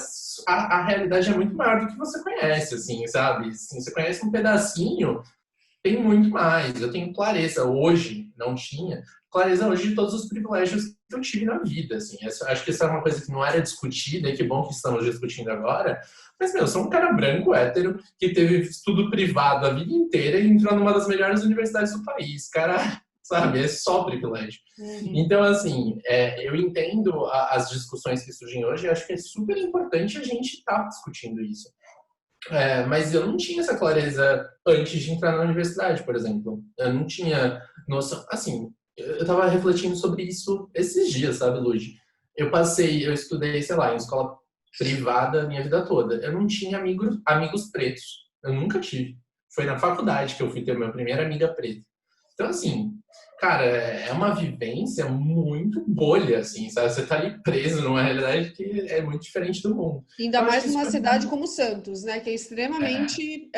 a realidade é muito maior do que você conhece, assim, sabe? Assim, você conhece um pedacinho, tem muito mais. Eu tenho clareza hoje, não tinha, clareza hoje de todos os privilégios que eu tive na vida, assim. Acho que isso é uma coisa que não era discutida, e que bom que estamos discutindo agora. Mas, meu, eu sou um cara branco, hétero, que teve estudo privado a vida inteira e entrou numa das melhores universidades do país. Cara, sabe, é só privilégio. Então, assim, eu entendo as discussões que surgem hoje e acho que é super importante a gente estar discutindo isso. Mas eu não tinha essa clareza antes de entrar na universidade, por exemplo. Eu não tinha noção. Assim, eu estava refletindo sobre isso esses dias, sabe, Luigi? Eu estudei, sei lá, em escola privada a minha vida toda. Eu não tinha amigos pretos. Eu nunca tive. Foi na faculdade que eu fui ter minha primeira amiga preta. Então, assim, cara, é uma vivência muito bolha, assim, sabe? Você tá ali preso numa realidade que é muito diferente do mundo. Ainda Eu acho mais que isso numa foi cidade muito... como Santos, né? Que é extremamente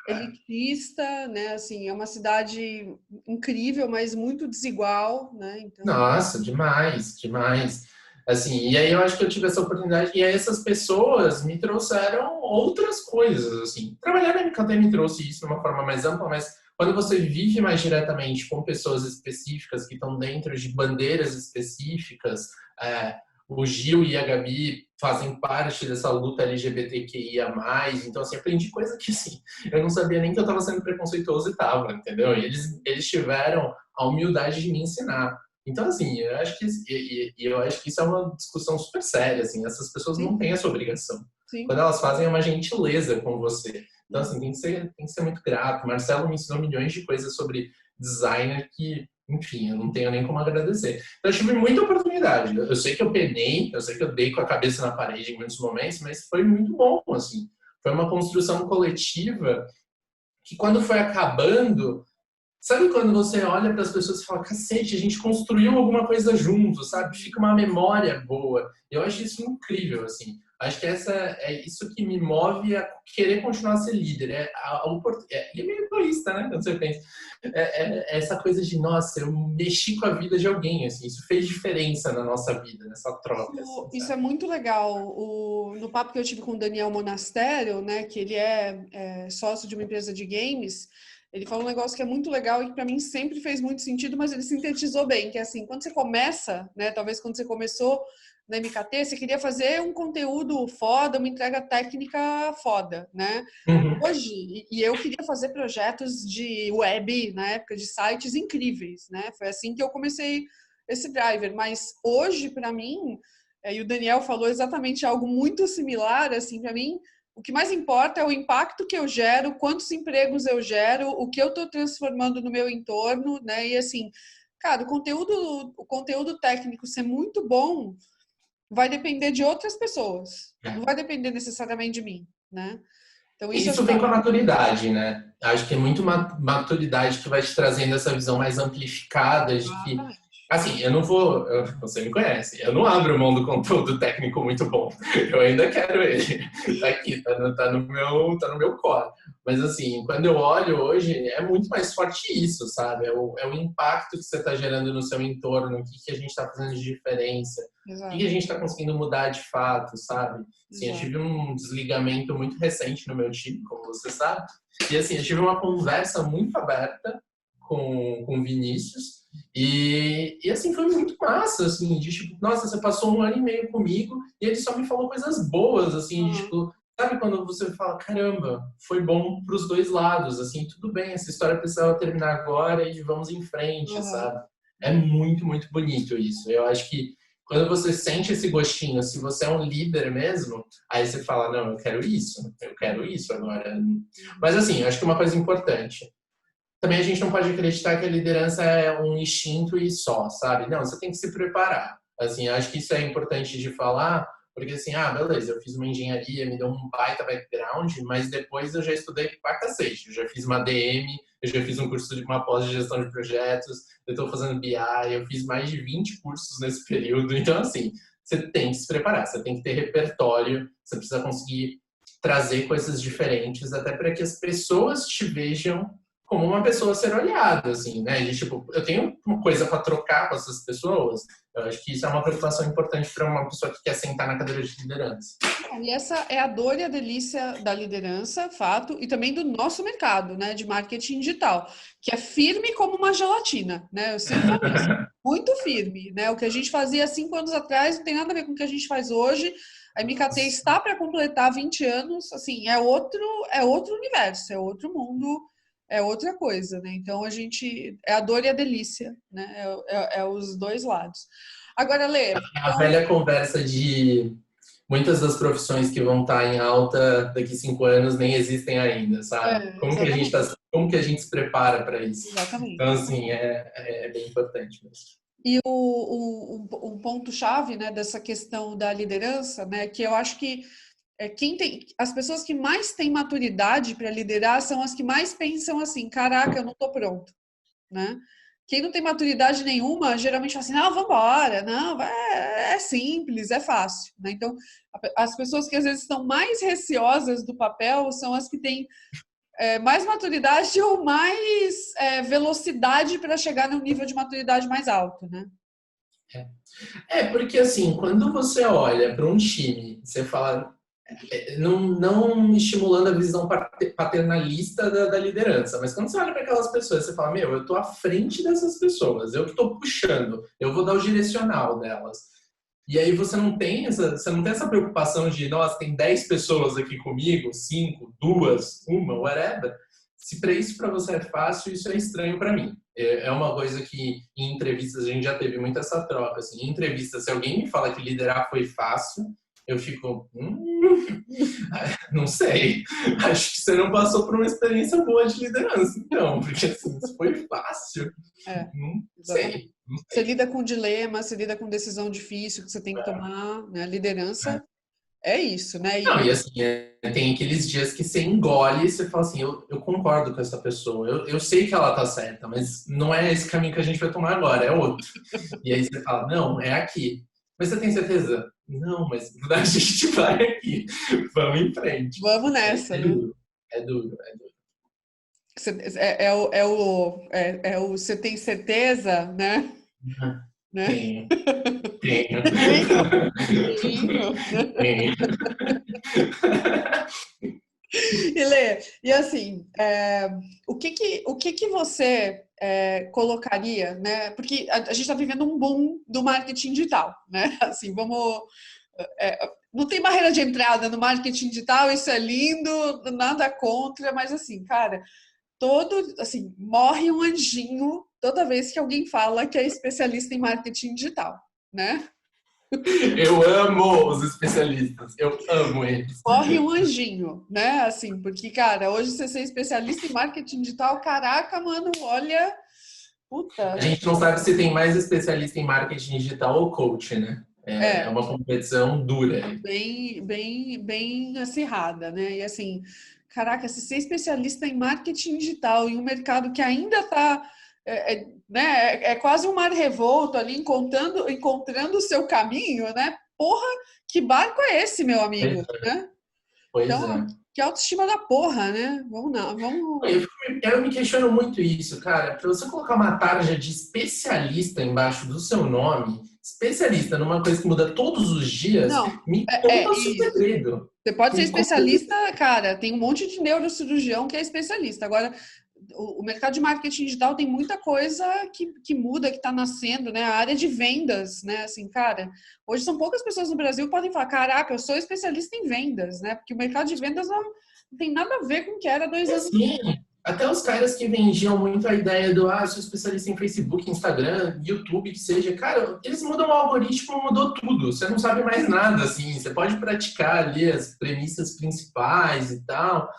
elitista, né? Assim, é uma cidade incrível, mas muito desigual, né? Então, Nossa, demais, demais. Assim, e aí eu acho que eu tive essa oportunidade, e aí essas pessoas me trouxeram outras coisas, assim. Trabalhar na MKT me trouxe isso de uma forma mais ampla, mas quando você vive mais diretamente com pessoas específicas que estão dentro de bandeiras específicas, é, o Gil e a Gabi fazem parte dessa luta LGBTQIA+, então, assim, aprendi coisa que, assim, eu não sabia nem que eu estava sendo preconceituoso e estava, entendeu? E eles tiveram a humildade de me ensinar. Então, assim, eu acho que isso é uma discussão super séria, assim, essas pessoas não sim, têm essa obrigação. sim. Quando elas fazem, é uma gentileza com você. Então, assim, tem que ser muito grato. Marcelo me ensinou milhões de coisas sobre design que, enfim, eu não tenho nem como agradecer. Então, eu tive muita oportunidade. Eu sei que eu penei, eu sei que eu dei com a cabeça na parede em muitos momentos, mas foi muito bom, assim. Foi uma construção coletiva que, quando foi acabando, sabe quando você olha para as pessoas e fala, cacete, a gente construiu alguma coisa junto, sabe? Fica uma memória boa. Eu acho isso incrível, assim. Acho que é isso que me move a querer continuar a ser líder. E é meio egoísta, né? Quando você pensa. É essa coisa de, nossa, eu mexi com a vida de alguém, assim. Isso fez diferença na nossa vida, nessa troca, assim, Isso é sabe? muito legal. No papo que eu tive com o Daniel Monastério, né, que ele é sócio de uma empresa de games, ele falou um negócio que é muito legal e que para mim sempre fez muito sentido, mas ele sintetizou bem, que é assim, quando você começa, né, talvez quando você começou na MKT, você queria fazer um conteúdo foda, uma entrega técnica foda, né? Uhum. Hoje, e eu queria fazer projetos de web, na época, de sites incríveis, né? Foi assim que eu comecei esse driver, mas hoje, para mim, e o Daniel falou exatamente algo muito similar, assim, para mim, o que mais importa é o impacto que eu gero, quantos empregos eu gero, o que eu estou transformando no meu entorno, né? E assim, cara, o conteúdo técnico ser muito bom vai depender de outras pessoas, não vai depender necessariamente de mim, né? Então isso Isso vem com a maturidade, né? Acho que é muito maturidade que vai te trazendo essa visão mais amplificada de que, exatamente. assim, você me conhece, eu não abro mão do conteúdo técnico muito bom. Eu ainda quero ele. Tá aqui, tá no meu core. Mas, assim, quando eu olho hoje, é muito mais forte isso, sabe? É o impacto que você está gerando no seu entorno, o que a gente está fazendo de diferença, o que a Exato, gente está conseguindo mudar de fato, sabe? Sim, eu exato. tive um desligamento muito recente no meu time, como você sabe. E assim, eu tive uma conversa muito aberta com o Vinícius. E assim, foi muito massa, assim, de tipo, nossa, você passou 1 ano e meio comigo e ele só me falou coisas boas, assim, de Uhum. tipo, sabe quando você fala, caramba, foi bom para os dois lados, assim, tudo bem, essa história precisava terminar agora e vamos em frente, Uhum. sabe? É muito, muito bonito isso. Eu acho que Quando você sente esse gostinho, se você é um líder mesmo, aí você fala, não, eu quero isso agora. Mas assim, eu acho que uma coisa importante, também a gente não pode acreditar que a liderança é um instinto e só, sabe? Não, você tem que se preparar. Assim, acho que isso é importante de falar, porque assim, beleza, eu fiz uma engenharia, me deu um baita background, mas depois eu já estudei pra cacete. Eu já fiz uma DM, eu já fiz um curso de uma pós de gestão de projetos, eu estou fazendo BI, eu fiz mais de 20 cursos nesse período. Então, assim, você tem que se preparar, você tem que ter repertório, você precisa conseguir trazer coisas diferentes, até para que as pessoas te vejam como uma pessoa a ser olhada, assim, né? De, tipo, eu tenho uma coisa para trocar com essas pessoas. Eu acho que isso é uma preocupação importante para uma pessoa que quer sentar na cadeira de liderança. E essa é a dor e a delícia da liderança, fato, e também do nosso mercado, né, de marketing digital, que é firme como uma gelatina, né? Eu sempre falo isso, muito firme, né? O que a gente fazia 5 anos atrás não tem nada a ver com o que a gente faz hoje. A MKT está para completar 20 anos, assim, é outro universo, é outro mundo, é outra coisa, né? Então a gente é a dor e a delícia, né? É os dois lados. Agora, Lê, A velha conversa de muitas das profissões que vão estar em alta daqui 5 anos nem existem ainda, sabe? exatamente, Como que a gente se prepara para isso? exatamente. Então, assim, é bem importante mesmo. E um ponto-chave, né, dessa questão da liderança, né, que eu acho que as pessoas que mais têm maturidade para liderar são as que mais pensam assim, caraca, eu não estou pronto, né? Quem não tem maturidade nenhuma, geralmente fala assim, não, vamos embora, não, é simples, é fácil, né? Então, as pessoas que às vezes estão mais receosas do papel são as que têm mais maturidade ou mais velocidade para chegar num nível de maturidade mais alto, né? Porque assim, quando você olha para um time, você fala, não estimulando a visão paternalista da liderança, mas quando você olha para aquelas pessoas, você fala, meu, eu estou à frente dessas pessoas, eu que estou puxando, eu vou dar o direcional delas. E aí você não tem essa preocupação de, nossa, tem 10 pessoas aqui comigo, 5, 2, uma, whatever. Se para isso para você é fácil, isso é estranho para mim. É uma coisa que em entrevistas a gente já teve muito essa troca. Assim, em entrevistas, se alguém me fala que liderar foi fácil, eu fico, não sei. Acho que você não passou por uma experiência boa de liderança, então, porque assim, isso foi fácil. Não sei. Você lida com dilema, você lida com decisão difícil que você tem que tomar, né? Liderança é isso, né? Não, e assim, tem aqueles dias que você engole e você fala assim, eu concordo com essa pessoa, eu sei que ela tá certa, mas não é esse caminho que a gente vai tomar agora, é outro. E aí você fala, não, é aqui. Mas você tem certeza? Não, mas a gente vai aqui. Vamos em frente. Vamos nessa, né? Duro, é duro. Você tem certeza, né? Né? Tenho, tenho. Tenho. E Lê, e assim, o que que você colocaria, né? Porque a gente está vivendo um boom do marketing digital, né? Assim, não tem barreira de entrada no marketing digital, isso é lindo, nada contra, mas assim, cara, assim, morre um anjinho toda vez que alguém fala que é especialista em marketing digital, né? Eu amo os especialistas, eu amo eles. Morre um anjinho, né? Assim, porque, cara, hoje você ser especialista em marketing digital, caraca, mano, olha, puta. A gente não sabe se tem mais especialista em marketing digital ou coach, né? É uma competição dura. Bem acirrada, né? E assim, caraca, se ser especialista em marketing digital em um mercado que ainda está né, é quase um mar revolto ali, encontrando o seu caminho, né? Porra, que barco é esse, meu amigo? Né? Pois Então, é. que autoestima da porra, né? Vamos lá, vamos. Eu me questiono muito isso, cara. Para você colocar uma tarja de especialista embaixo do seu nome, especialista numa coisa que muda todos os dias, Não, me conta o isso. segredo. Você pode ser especialista, cara, tem um monte de neurocirurgião que é especialista. Agora, o mercado de marketing digital tem muita coisa que muda, que está nascendo, né? A área de vendas, né? Assim, cara, hoje são poucas pessoas no Brasil que podem falar, caraca, eu sou especialista em vendas, né? Porque o mercado de vendas não tem nada a ver com o que era 2 anos Sim. atrás. Até os caras que vendiam muito a ideia do, sou especialista em Facebook, Instagram, YouTube, que seja, cara, eles mudam o algoritmo, mudou tudo. Você não sabe mais nada, assim. Você pode praticar ali as premissas principais e tal.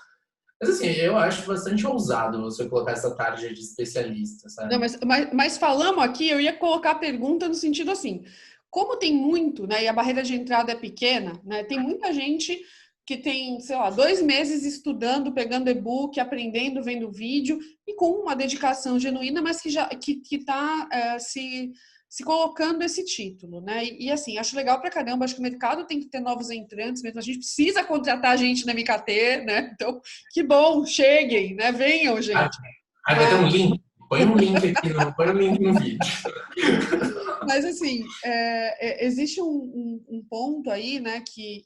Mas, assim, eu acho bastante ousado você colocar essa tarja de especialista, Não, sabe? mas falamos aqui, eu ia colocar a pergunta no sentido assim, como tem muito, né, e a barreira de entrada é pequena, né, tem muita gente que tem, sei lá, 2 meses estudando, pegando e-book, aprendendo, vendo vídeo, e com uma dedicação genuína, mas que já que tá se colocando esse título, né? E assim, acho legal pra caramba, acho que o mercado tem que ter novos entrantes mesmo, a gente precisa contratar gente na MKT, né? Então, que bom, cheguem, né? Venham, Ah, gente. vai ter um link? Põe um link no vídeo. Mas assim, existe um ponto aí, né, que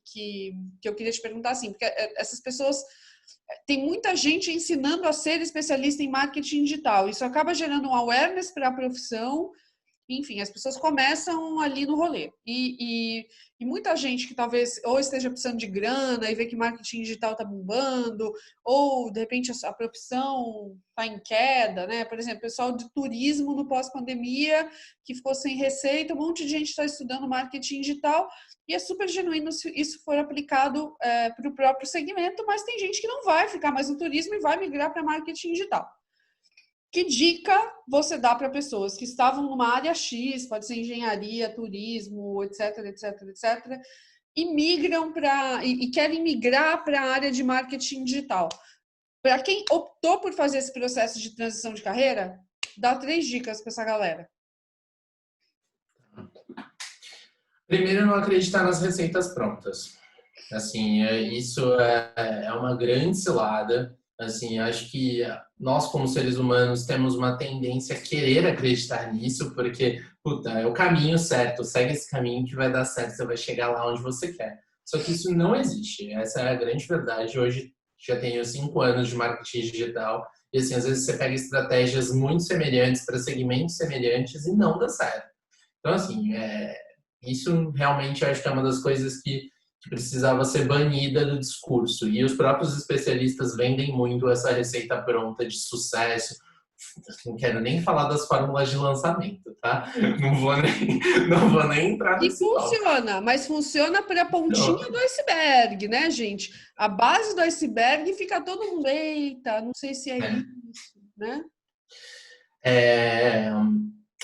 eu queria te perguntar assim, porque essas pessoas tem muita gente ensinando a ser especialista em marketing digital. Isso acaba gerando um awareness para a profissão. Enfim, as pessoas começam ali no rolê. E muita gente que talvez ou esteja precisando de grana e vê que marketing digital está bombando, ou de repente a profissão está em queda, né? Por exemplo, pessoal de turismo no pós-pandemia que ficou sem receita, um monte de gente está estudando marketing digital e é super genuíno se isso for aplicado para o próprio segmento, mas tem gente que não vai ficar mais no turismo e vai migrar para marketing digital. Que dica você dá para pessoas que estavam numa área X, pode ser engenharia, turismo, etc, etc, etc, e migram e querem migrar para a área de marketing digital? Para quem optou por fazer esse processo de transição de carreira, dá 3 dicas para essa galera. Primeiro, não acreditar nas receitas prontas. Assim, isso é uma grande cilada. Assim, acho que nós, como seres humanos, temos uma tendência a querer acreditar nisso, porque, puta, é o caminho certo, segue esse caminho que vai dar certo, você vai chegar lá onde você quer. Só que isso não existe, essa é a grande verdade. Hoje já tenho 5 anos de marketing digital, e assim, às vezes você pega estratégias muito semelhantes para segmentos semelhantes e não dá certo. Então, assim, isso realmente acho que é uma das coisas que precisava ser banida do discurso. E os próprios especialistas vendem muito essa receita pronta de sucesso. Não quero nem falar das fórmulas de lançamento, tá? Não vou nem entrar E nesse tópico. funciona, mas funciona para a pontinha do iceberg, né, gente? A base do iceberg fica todo mundo, eita, não sei se é isso, né? É,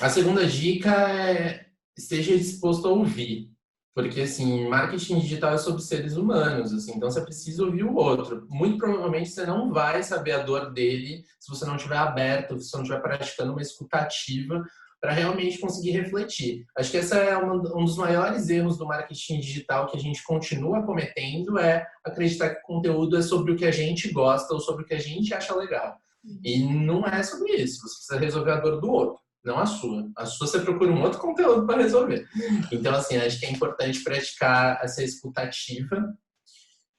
a segunda dica é esteja disposto a ouvir. Porque, assim, marketing digital é sobre seres humanos, assim, então você precisa ouvir o outro. Muito provavelmente você não vai saber a dor dele se você não estiver aberto, se você não estiver praticando uma escutativa para realmente conseguir refletir. Acho que esse é um dos maiores erros do marketing digital que a gente continua cometendo, é acreditar que o conteúdo é sobre o que a gente gosta ou sobre o que a gente acha legal. E não é sobre isso. Você precisa resolver a dor do outro, não a sua. A sua você procura um outro conteúdo para resolver. Então, assim, acho que é importante praticar essa escutativa.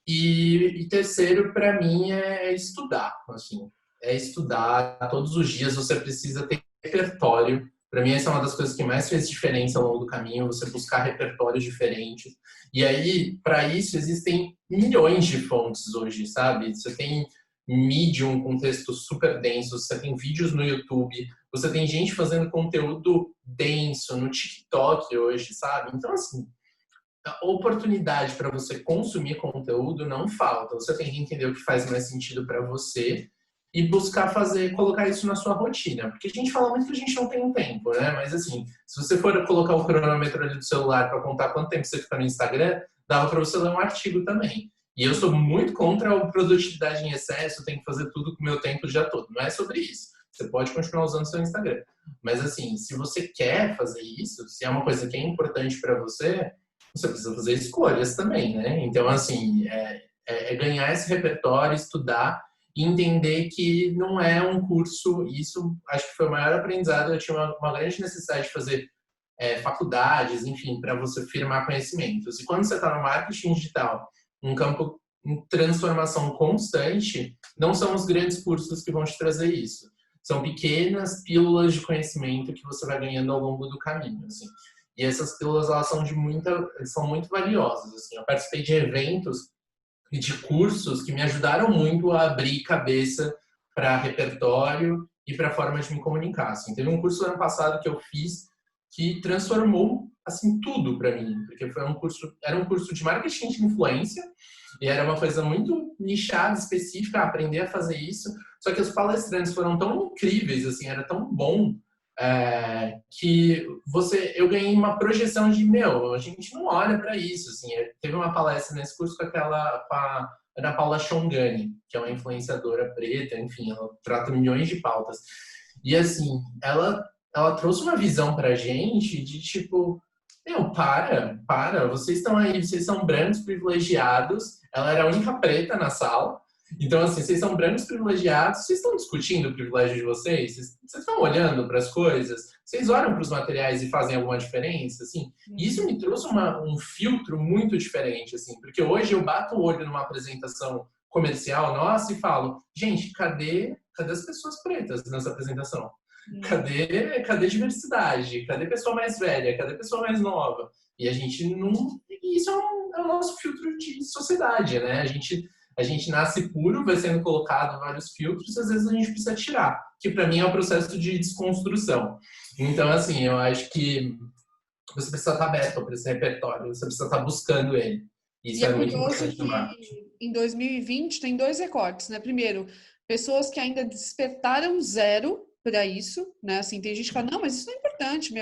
E terceiro, para mim, é estudar. Assim, é estudar todos os dias. Você precisa ter repertório. Para mim, essa é uma das coisas que mais fez diferença ao longo do caminho, você buscar repertórios diferentes. E aí, para isso, existem milhões de fontes hoje, sabe? Você tem Medium com texto super denso, você tem vídeos no YouTube, você tem gente fazendo conteúdo denso no TikTok hoje, sabe? Então, assim, a oportunidade para você consumir conteúdo não falta. Você tem que entender o que faz mais sentido para você e buscar colocar isso na sua rotina. Porque a gente fala muito que a gente não tem tempo, né? Mas assim, se você for colocar o cronômetro ali do celular para contar quanto tempo você fica no Instagram, dava para você ler um artigo também. E eu sou muito contra a produtividade em excesso, tem que fazer tudo com o meu tempo o dia todo. Não é sobre isso. Você pode continuar usando seu Instagram. Mas assim, se você quer fazer isso, se é uma coisa que é importante para você, você precisa fazer escolhas também, né? Então, assim, é ganhar esse repertório, estudar e entender que não é um curso. Isso acho que foi o maior aprendizado. Eu tinha uma grande necessidade de fazer faculdades, enfim, para você firmar conhecimentos. E quando você está no marketing digital, um campo em transformação constante, não são os grandes cursos que vão te trazer isso. São pequenas pílulas de conhecimento que você vai ganhando ao longo do caminho, assim. E essas pílulas, elas são muito valiosas, assim. Eu participei de eventos e de cursos que me ajudaram muito a abrir cabeça para repertório e para forma de me comunicar. Assim. Teve um curso ano passado que eu fiz que transformou assim tudo para mim, porque era um curso de marketing de influência e era uma coisa muito nichada, específica, aprender a fazer isso. Só que os palestrantes foram tão incríveis, assim, era tão bom que eu ganhei uma projeção de a gente não olha para isso, assim. Teve uma palestra nesse curso com a Ana Paula Chongani, que é uma influenciadora preta, enfim, ela trata milhões de pautas. E assim, ela trouxe uma visão pra gente de tipo, para, vocês estão aí, vocês são brancos privilegiados. Ela era a única preta na sala. Então, assim, vocês são brancos privilegiados, vocês estão discutindo o privilégio de vocês? Vocês estão olhando para as coisas? Vocês olham para os materiais e fazem alguma diferença? Assim, e isso me trouxe um filtro muito diferente, assim, porque hoje eu bato o olho numa apresentação comercial nossa e falo, gente, cadê as pessoas pretas nessa apresentação? Cadê diversidade? Cadê pessoa mais velha? Cadê pessoa mais nova? E a gente não... E isso é o nosso filtro de sociedade, né? A gente nasce puro, vai sendo colocado vários filtros, às vezes a gente precisa tirar, que para mim é um processo de desconstrução. Então, assim, eu acho que você precisa estar aberto para esse repertório, você precisa estar buscando ele. Isso é muito curioso importante no marketing. que em 2020 tem 2 recortes, né? Primeiro, pessoas que ainda despertaram zero para isso, né? Assim, tem gente que fala, não, mas isso não é importante,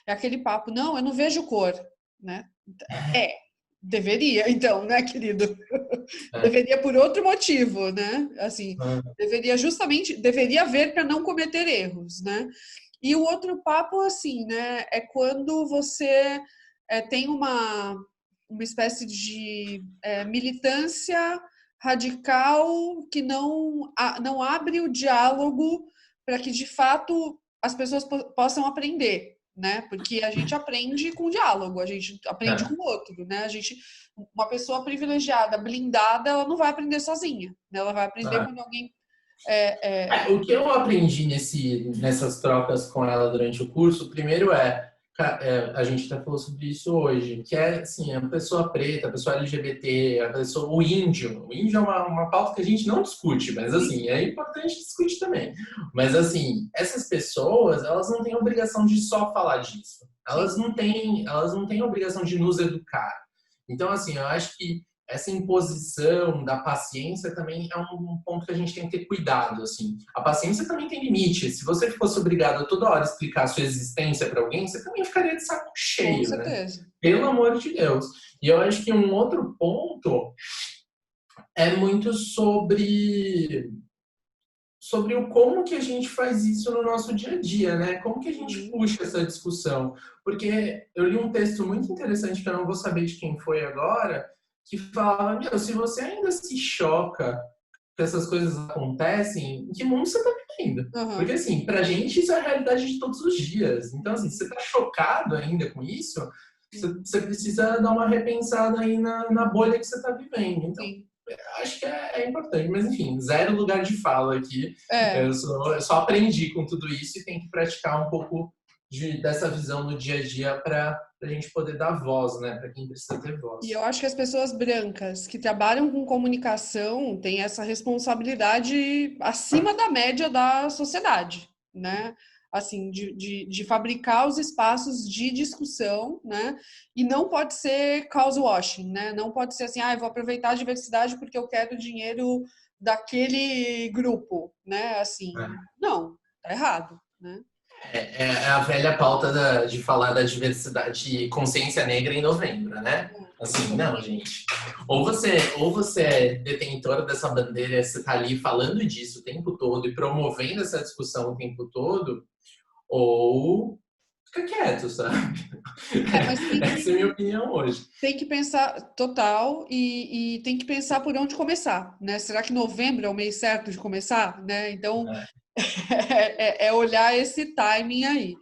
é aquele papo, não, eu não vejo cor, né? Deveria, então, né, querido? Deveria por outro motivo, né? Assim, deveria ver para não cometer erros, né? E o outro papo, assim, né, é quando você tem uma espécie de militância radical que não abre o diálogo para que, de fato, as pessoas possam aprender, né? Porque a gente aprende com diálogo, a gente aprende com o outro, né? Uma pessoa privilegiada, blindada, ela não vai aprender sozinha, né? Ela vai aprender quando alguém... O que eu aprendi nessas trocas com ela durante o curso, primeiro a gente até falou sobre isso hoje, que é assim, a pessoa preta, a pessoa LGBT, o índio. O índio é uma pauta que a gente não discute, mas assim, é importante discutir também. Mas assim, essas pessoas, elas não têm obrigação de só falar disso. Elas não têm obrigação de nos educar. Então, assim, eu acho que essa imposição da paciência também é um ponto que a gente tem que ter cuidado, assim. A paciência também tem limite. Se você fosse obrigado a toda hora explicar a sua existência para alguém, você também ficaria de saco cheio, com certeza, né? Pelo amor de Deus. E eu acho que um outro ponto é muito sobre o como que a gente faz isso no nosso dia a dia, né? Como que a gente puxa essa discussão? Porque eu li um texto muito interessante, que eu não vou saber de quem foi agora, que falava, se você ainda se choca que essas coisas acontecem, em que mundo você está vivendo? Porque, assim, pra gente isso é a realidade de todos os dias. Então, assim, se você tá chocado ainda com isso, você precisa dar uma repensada aí na bolha que você está vivendo. Então, acho que é importante. Mas, enfim, zero lugar de fala aqui. Eu só aprendi com tudo isso e tenho que praticar um pouco dessa visão no dia a dia para a gente poder dar voz, né? Para quem precisa ter voz. E eu acho que as pessoas brancas que trabalham com comunicação têm essa responsabilidade acima da média da sociedade, né? Assim, de fabricar os espaços de discussão, né? E não pode ser cause washing, né? Não pode ser assim, eu vou aproveitar a diversidade porque eu quero dinheiro daquele grupo, né? Assim, não, tá errado, né? É a velha pauta de falar da diversidade e consciência negra em novembro, né? Assim, não, gente. Ou você é detentora dessa bandeira, você tá ali falando disso o tempo todo e promovendo essa discussão o tempo todo, ou fica quieto, sabe? Essa é a minha opinião hoje. Tem que pensar total e tem que pensar por onde começar, né? Será que novembro é o mês certo de começar, né? Então é olhar esse timing aí.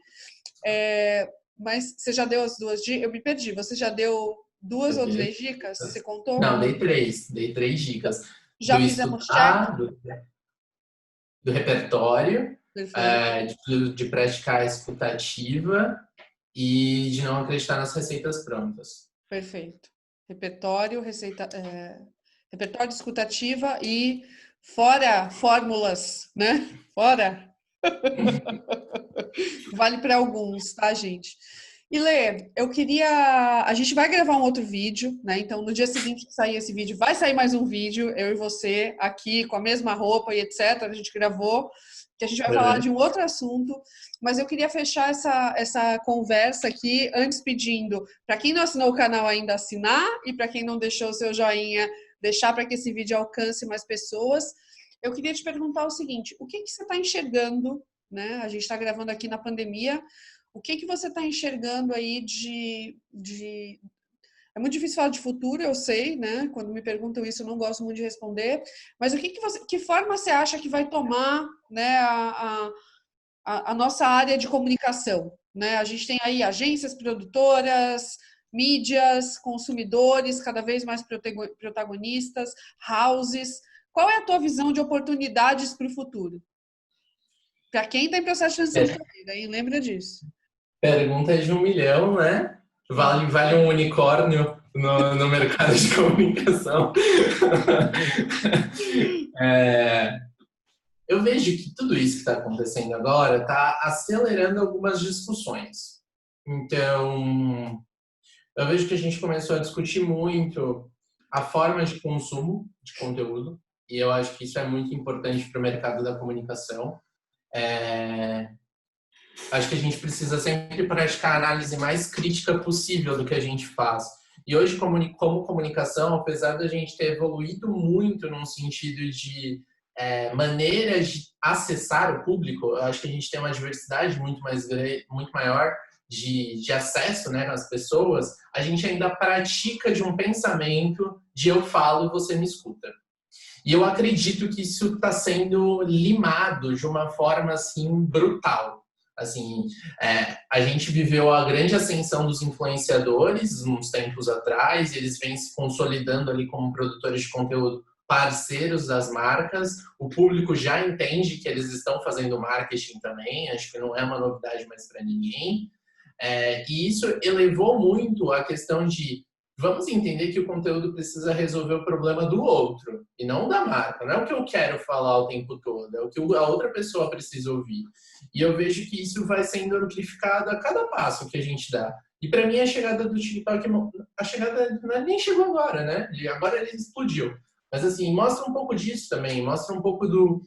Mas você já deu as 2 dicas? Eu me perdi. Você já deu 2 ou 3 dicas? Você contou? Não, dei 3 dicas. Já fizemos check? Do repertório, de praticar a escutativa e de não acreditar nas receitas prontas. Perfeito. Repertório, repertório, escutativa e Fora fórmulas, né? Fora. Vale para alguns, tá, gente? E Lê, eu queria. A gente vai gravar um outro vídeo, né? Então, no dia seguinte que sair esse vídeo, vai sair mais um vídeo, eu e você, aqui, com a mesma roupa e etc. A gente gravou, que a gente vai falar de um outro assunto, mas eu queria fechar essa conversa aqui, antes pedindo para quem não assinou o canal ainda assinar, e para quem não deixou o seu joinha, deixar para que esse vídeo alcance mais pessoas. Eu queria te perguntar o seguinte: o que você está enxergando, né? A gente está gravando aqui na pandemia. O que você está enxergando aí de... É muito difícil falar de futuro, eu sei, né? Quando me perguntam isso, eu não gosto muito de responder. Mas o que forma você acha que vai tomar, né, a nossa área de comunicação, né? A gente tem aí agências produtoras, mídias, consumidores, cada vez mais protagonistas, houses. Qual é a tua visão de oportunidades para o futuro? Para quem está em processo de transição de carreira, hein? Lembra disso. Pergunta de 1 milhão, né? Vale um unicórnio no mercado de comunicação. Eu vejo que tudo isso que está acontecendo agora está acelerando algumas discussões. Então, eu vejo que a gente começou a discutir muito a forma de consumo de conteúdo, e eu acho que isso é muito importante para o mercado da comunicação. Acho que a gente precisa sempre praticar a análise mais crítica possível do que a gente faz. E hoje, como comunicação, apesar da gente ter evoluído muito num sentido de maneiras de acessar o público, eu acho que a gente tem uma diversidade muito maior de acesso, né, às pessoas, a gente ainda pratica de um pensamento de eu falo, você me escuta. E eu acredito que isso está sendo limado de uma forma assim brutal. Assim, a gente viveu a grande ascensão dos influenciadores uns tempos atrás, e eles vêm se consolidando ali como produtores de conteúdo parceiros das marcas. O público já entende que eles estão fazendo marketing também, acho que não é uma novidade mais para ninguém. E isso elevou muito a questão de vamos entender que o conteúdo precisa resolver o problema do outro e não da marca. Não é o que eu quero falar o tempo todo, é o que a outra pessoa precisa ouvir. E eu vejo que isso vai sendo amplificado a cada passo que a gente dá. E para mim a chegada do TikTok, a chegada nem chegou agora, né? Agora ele explodiu. Mas assim, mostra um pouco disso também, mostra um pouco do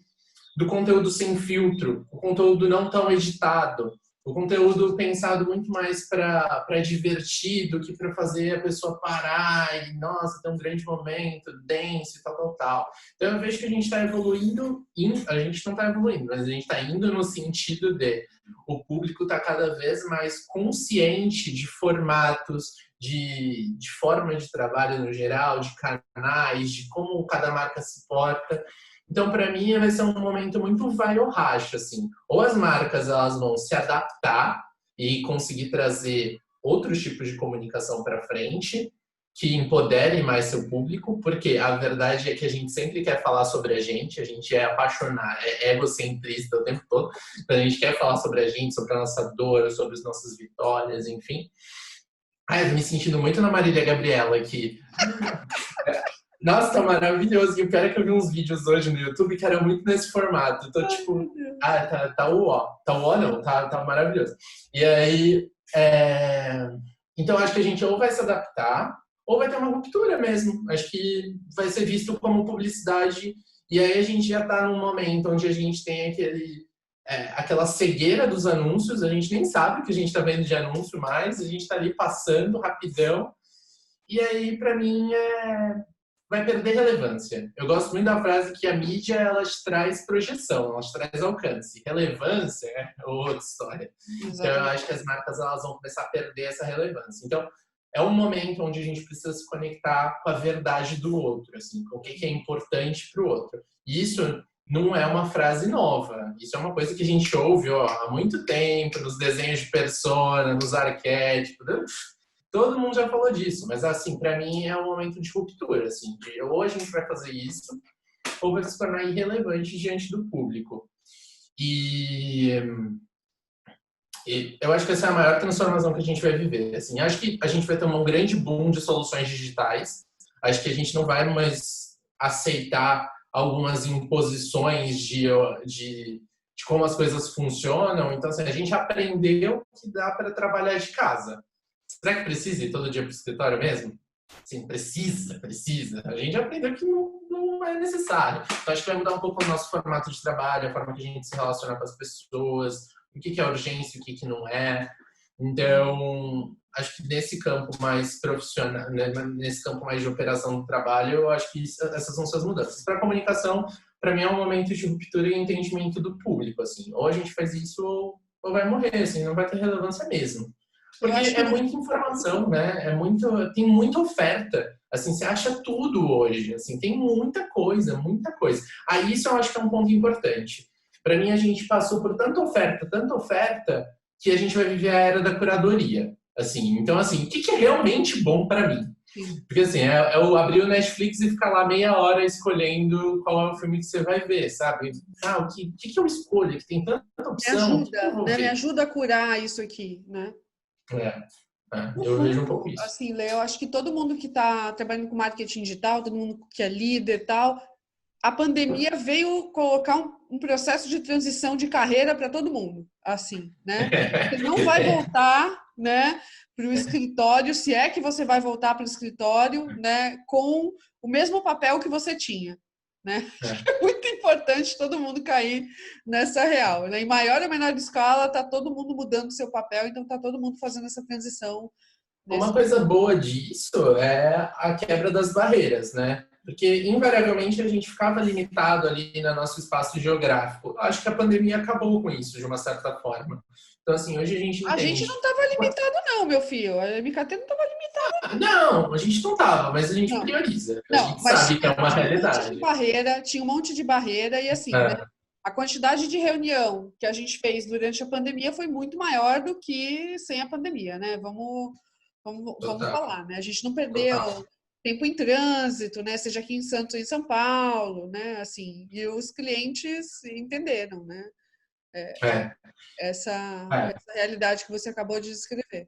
conteúdo sem filtro, o conteúdo não tão editado, o conteúdo pensado muito mais para divertir do que para fazer a pessoa parar e, nossa, tem um grande momento, dance e tal. Então eu vejo que a gente está evoluindo, a gente não está evoluindo, mas a gente está indo no sentido de o público está cada vez mais consciente de formatos, de forma de trabalho no geral, de canais, de como cada marca se porta. Então, para mim, vai ser um momento muito vai ou racha, assim. Ou as marcas elas vão se adaptar e conseguir trazer outros tipos de comunicação para frente, que empoderem mais seu público, porque a verdade é que a gente sempre quer falar sobre a gente é apaixonado, é egocentrista o tempo todo, então a gente quer falar sobre a gente, sobre a nossa dor, sobre as nossas vitórias, enfim. Eu tô me sentindo muito na Marília Gabriela aqui. Nossa, tá maravilhoso. E o pior é que eu vi uns vídeos hoje no YouTube que eram muito nesse formato. Então, tipo, tá o ó. Tá o ó, não, tá maravilhoso. E aí, então acho que a gente ou vai se adaptar, ou vai ter uma ruptura mesmo. Acho que vai ser visto como publicidade. E aí a gente já tá num momento onde a gente tem aquela cegueira dos anúncios, a gente nem sabe o que a gente tá vendo de anúncio mais, a gente tá ali passando rapidão. E aí, pra mim, vai perder relevância. Eu gosto muito da frase que a mídia ela traz projeção, ela traz alcance. Relevância é outra história. Exatamente. Então eu acho que as marcas elas vão começar a perder essa relevância. Então é um momento onde a gente precisa se conectar com a verdade do outro, assim, com o que é importante para o outro. E isso não é uma frase nova. Isso é uma coisa que a gente ouve há muito tempo nos desenhos de persona, nos arquétipos. Todo mundo já falou disso, mas assim, para mim é um momento de ruptura, assim, de ou a gente vai fazer isso, ou vai se tornar irrelevante diante do público. E eu acho que essa é a maior transformação que a gente vai viver. Assim, acho que a gente vai ter um grande boom de soluções digitais. Acho que a gente não vai mais aceitar algumas imposições de como as coisas funcionam. Então, assim, a gente aprendeu que dá para trabalhar de casa. Será que precisa ir todo dia para o escritório mesmo? Sim, precisa. A gente aprendeu que não é necessário. Então, acho que vai mudar um pouco o nosso formato de trabalho, a forma que a gente se relaciona com as pessoas, o que é urgência e o que não é. Então, acho que nesse campo mais profissional, né, nesse campo mais de operação do trabalho, eu acho que essas são suas mudanças. Para a comunicação, para mim é um momento de ruptura e entendimento do público, assim. Ou a gente faz isso ou vai morrer, assim, não vai ter relevância mesmo. Porque é muita informação, né? Tem muita oferta. Assim, você acha tudo hoje, assim, tem muita coisa, muita coisa. Aí isso eu acho que é um ponto importante. Para mim, a gente passou por tanta oferta, que a gente vai viver a era da curadoria. Assim, então, assim, o que é realmente bom para mim? Porque, assim, eu abrir o Netflix e ficar lá meia hora escolhendo qual é o filme que você vai ver, sabe? O que eu escolho? Que tem tanta opção. Me ajuda a curar isso aqui, né? Eu vejo um pouco isso. Assim, Lê, eu acho que todo mundo que está trabalhando com marketing digital, todo mundo que é líder e tal, a pandemia veio colocar um processo de transição de carreira para todo mundo, assim, né? Você não vai voltar, né, para o escritório, se é que você vai voltar para o escritório, né, com o mesmo papel que você tinha, né? É muito importante todo mundo cair nessa real, né? Em maior ou menor escala, está todo mundo mudando seu papel, então está todo mundo fazendo essa transição. Uma coisa boa disso é a quebra das barreiras, né? Porque, invariavelmente, a gente ficava limitado ali no nosso espaço geográfico. Acho que a pandemia acabou com isso, de uma certa forma. Então, assim, hoje a gente entende... A gente não estava limitado, não, meu filho. A MKT não estava limitada. Não, a gente não estava, mas a gente prioriza. A gente sabe que é uma realidade. Tinha um monte de barreira e, assim, né? A quantidade de reunião que a gente fez durante a pandemia foi muito maior do que sem a pandemia, né? Vamos falar, né? A gente não perdeu tempo em trânsito, né? Seja aqui em Santos ou em São Paulo, né? Assim, e os clientes entenderam, né? Essa realidade que você acabou de descrever.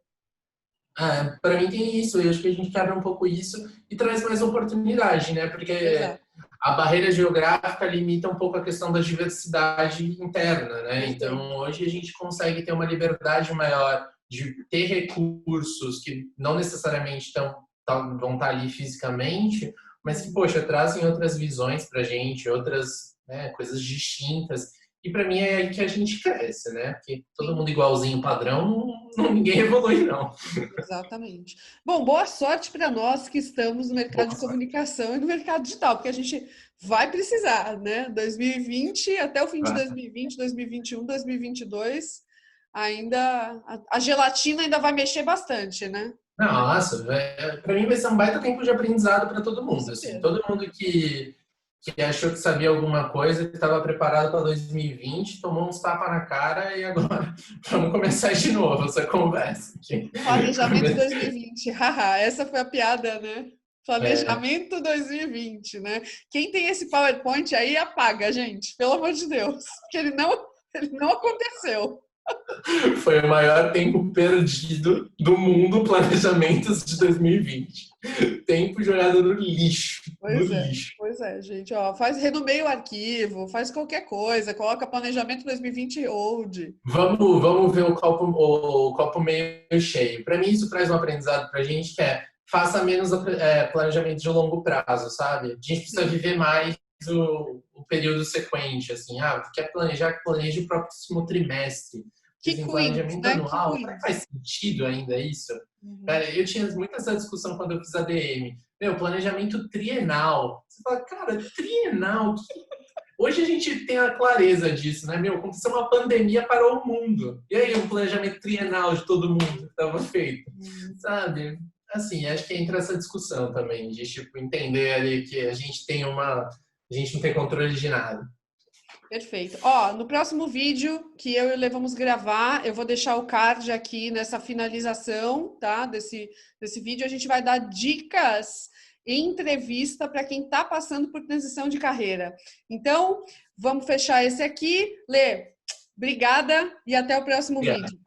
Para mim tem isso, eu acho que a gente quebra um pouco isso e traz mais oportunidade, né? Porque a barreira geográfica limita um pouco a questão da diversidade interna, né? Então, hoje a gente consegue ter uma liberdade maior de ter recursos que não necessariamente vão estar ali fisicamente, mas que, poxa, trazem outras visões para a gente, outras, né, coisas distintas. E para mim é aí que a gente cresce, né? Porque todo mundo igualzinho, padrão, ninguém evolui, não. Exatamente. Bom, boa sorte para nós que estamos no mercado de comunicação e no mercado digital, porque a gente vai precisar, né? 2020, até o fim de 2020, 2021, 2022, ainda a gelatina ainda vai mexer bastante, né? Nossa, para mim vai ser um baita tempo de aprendizado para todo mundo. Assim, todo mundo que achou que sabia alguma coisa, que estava preparado para 2020, tomou uns tapas na cara e agora vamos começar de novo essa conversa. Planejamento 2020, haha, essa foi a piada, né? Planejamento 2020, né? Quem tem esse PowerPoint aí, apaga, gente, pelo amor de Deus, porque ele não aconteceu. Foi o maior tempo perdido do mundo, planejamentos de 2020. Tempo jogado no lixo. Pois é, gente. Ó, renomeia o arquivo, faz qualquer coisa, coloca planejamento 2020 old. Vamos ver o copo meio cheio. Para mim, isso traz um aprendizado para a gente que faça menos planejamento de longo prazo, sabe? A gente precisa viver mais o período sequente, assim, quer planejar, que planeje o próximo trimestre. Que planejamento anual, será que faz sentido ainda isso? Eu tinha muito essa discussão quando eu fiz ADM. Planejamento trienal. Você fala, cara, trienal? Hoje a gente tem a clareza disso, né? Aconteceu uma pandemia, parou o mundo. E aí, um planejamento trienal de todo mundo que estava feito, sabe? Assim, acho que entra essa discussão também, de tipo, entender ali que a gente não tem controle de nada. Perfeito. No próximo vídeo que eu e o Lê vamos gravar, eu vou deixar o card aqui nessa finalização, tá? Desse vídeo, a gente vai dar dicas em entrevista para quem está passando por transição de carreira. Então, vamos fechar esse aqui. Lê, obrigada e até o próximo vídeo.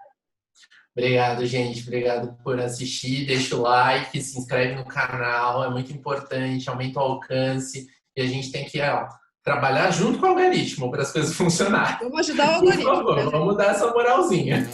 Obrigado, gente. Obrigado por assistir. Deixa o like, se inscreve no canal, é muito importante, aumenta o alcance e a gente tem que, trabalhar junto com o algoritmo para as coisas funcionarem. Vamos ajudar o Por algoritmo. favor, vamos dar essa moralzinha.